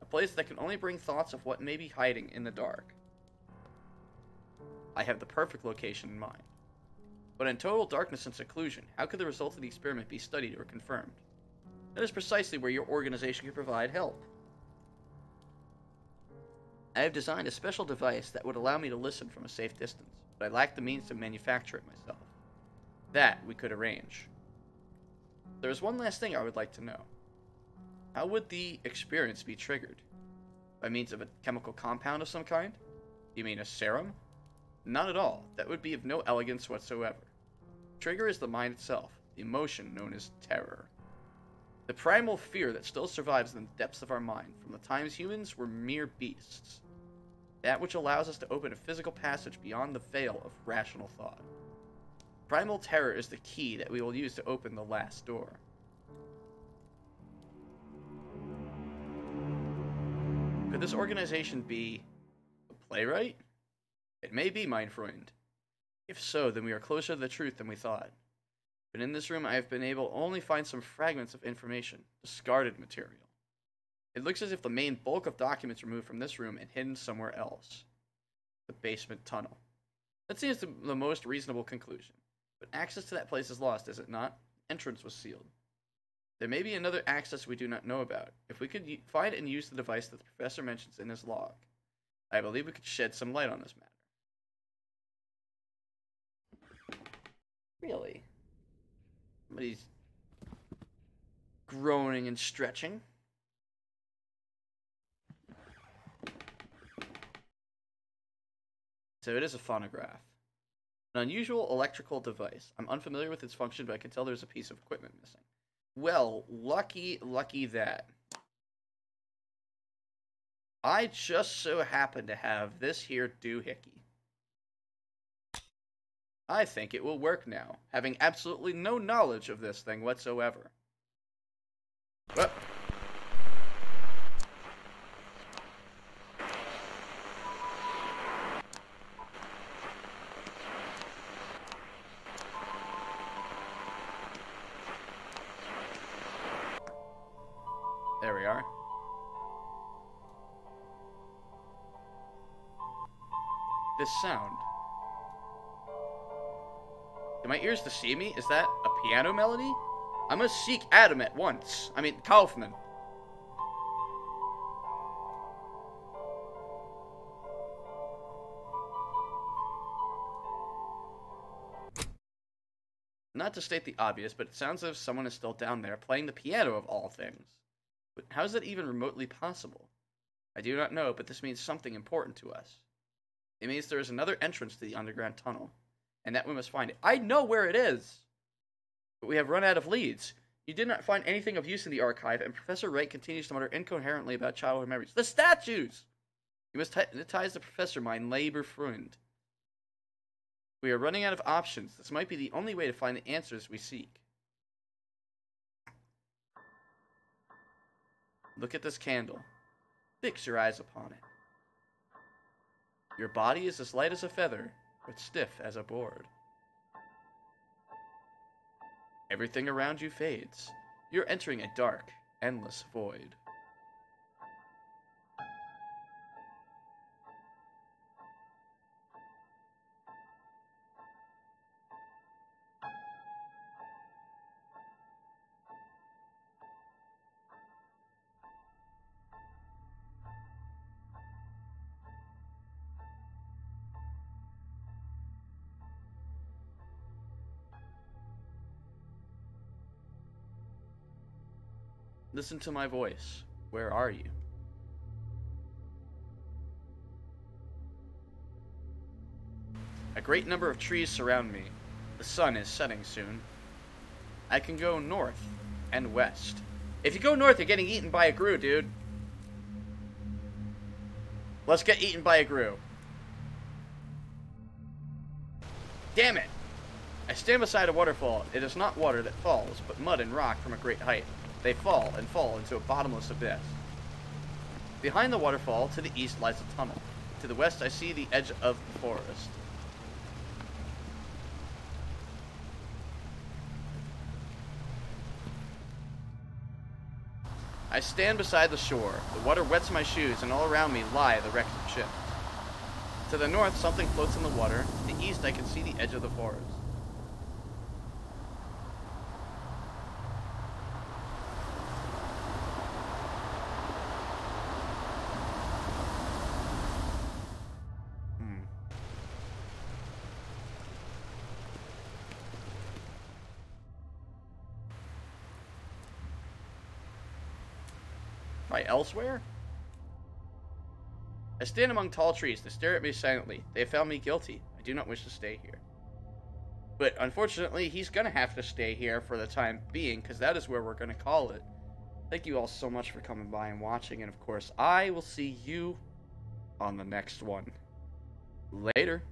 A place that can only bring thoughts of what may be hiding in the dark. I have the perfect location in mind. But in total darkness and seclusion, how could the result of the experiment be studied or confirmed? That is precisely where your organization can provide help. I have designed a special device that would allow me to listen from a safe distance, but I lack the means to manufacture it myself. That we could arrange. There is one last thing I would like to know. How would the experience be triggered? By means of a chemical compound of some kind? You mean a serum? Not at all. That would be of no elegance whatsoever. Trigger is the mind itself, the emotion known as terror. The primal fear that still survives in the depths of our mind from the times humans were mere beasts. That which allows us to open a physical passage beyond the veil of rational thought. Primal terror is the key that we will use to open the last door. Could this organization be a playwright? It may be, mein Freund. If so, then we are closer to the truth than we thought. But in this room, I have been able to only find some fragments of information, discarded material. It looks as if the main bulk of documents removed from this room and hidden somewhere else. The basement tunnel. That seems the most reasonable conclusion. But access to that place is lost, is it not? Entrance was sealed. There may be another access we do not know about. If we could find and use the device that the professor mentions in his log, I believe we could shed some light on this matter. Really? Somebody's groaning and stretching. So it is a phonograph. An unusual electrical device. I'm unfamiliar with its function, but I can tell there's a piece of equipment missing. Well, lucky that. I just so happen to have this here doohickey. I think it will work now, having absolutely no knowledge of this thing whatsoever. Well, there we are. This sound. Do my ears deceive me? Is that a piano melody? I must seek Adam at once. I mean, Kaufman. Not to state the obvious, but it sounds as if someone is still down there playing the piano of all things. But how is that even remotely possible? I do not know, but this means something important to us. It means there is another entrance to the underground tunnel, and that we must find it. I know where it is! But we have run out of leads. You did not find anything of use in the archive, and Professor Wright continues to mutter incoherently about childhood memories. The statues! You must hypnotize the professor, mein lieber Freund. We are running out of options. This might be the only way to find the answers we seek. Look at this candle. Fix your eyes upon it. Your body is as light as a feather, but stiff as a board. Everything around you fades. You're entering a dark, endless void. Listen to my voice. Where are you? A great number of trees surround me. The sun is setting soon. I can go north and west. If you go north, you're getting eaten by a grue, dude. Let's get eaten by a grue. Damn it! I stand beside a waterfall. It is not water that falls, but mud and rock from a great height. They fall and fall into a bottomless abyss. Behind the waterfall, to the east, lies a tunnel. To the west, I see the edge of the forest. I stand beside the shore. The water wets my shoes, and all around me lie the wrecks of ships. To the north, something floats in the water. To the east, I can see the edge of the forest. By elsewhere? I stand among tall trees. They stare at me silently. They have found me guilty. I do not wish to stay here. But unfortunately, he's going to have to stay here for the time being, because that is where we're going to call it. Thank you all so much for coming by and watching, and of course, I will see you on the next one. Later.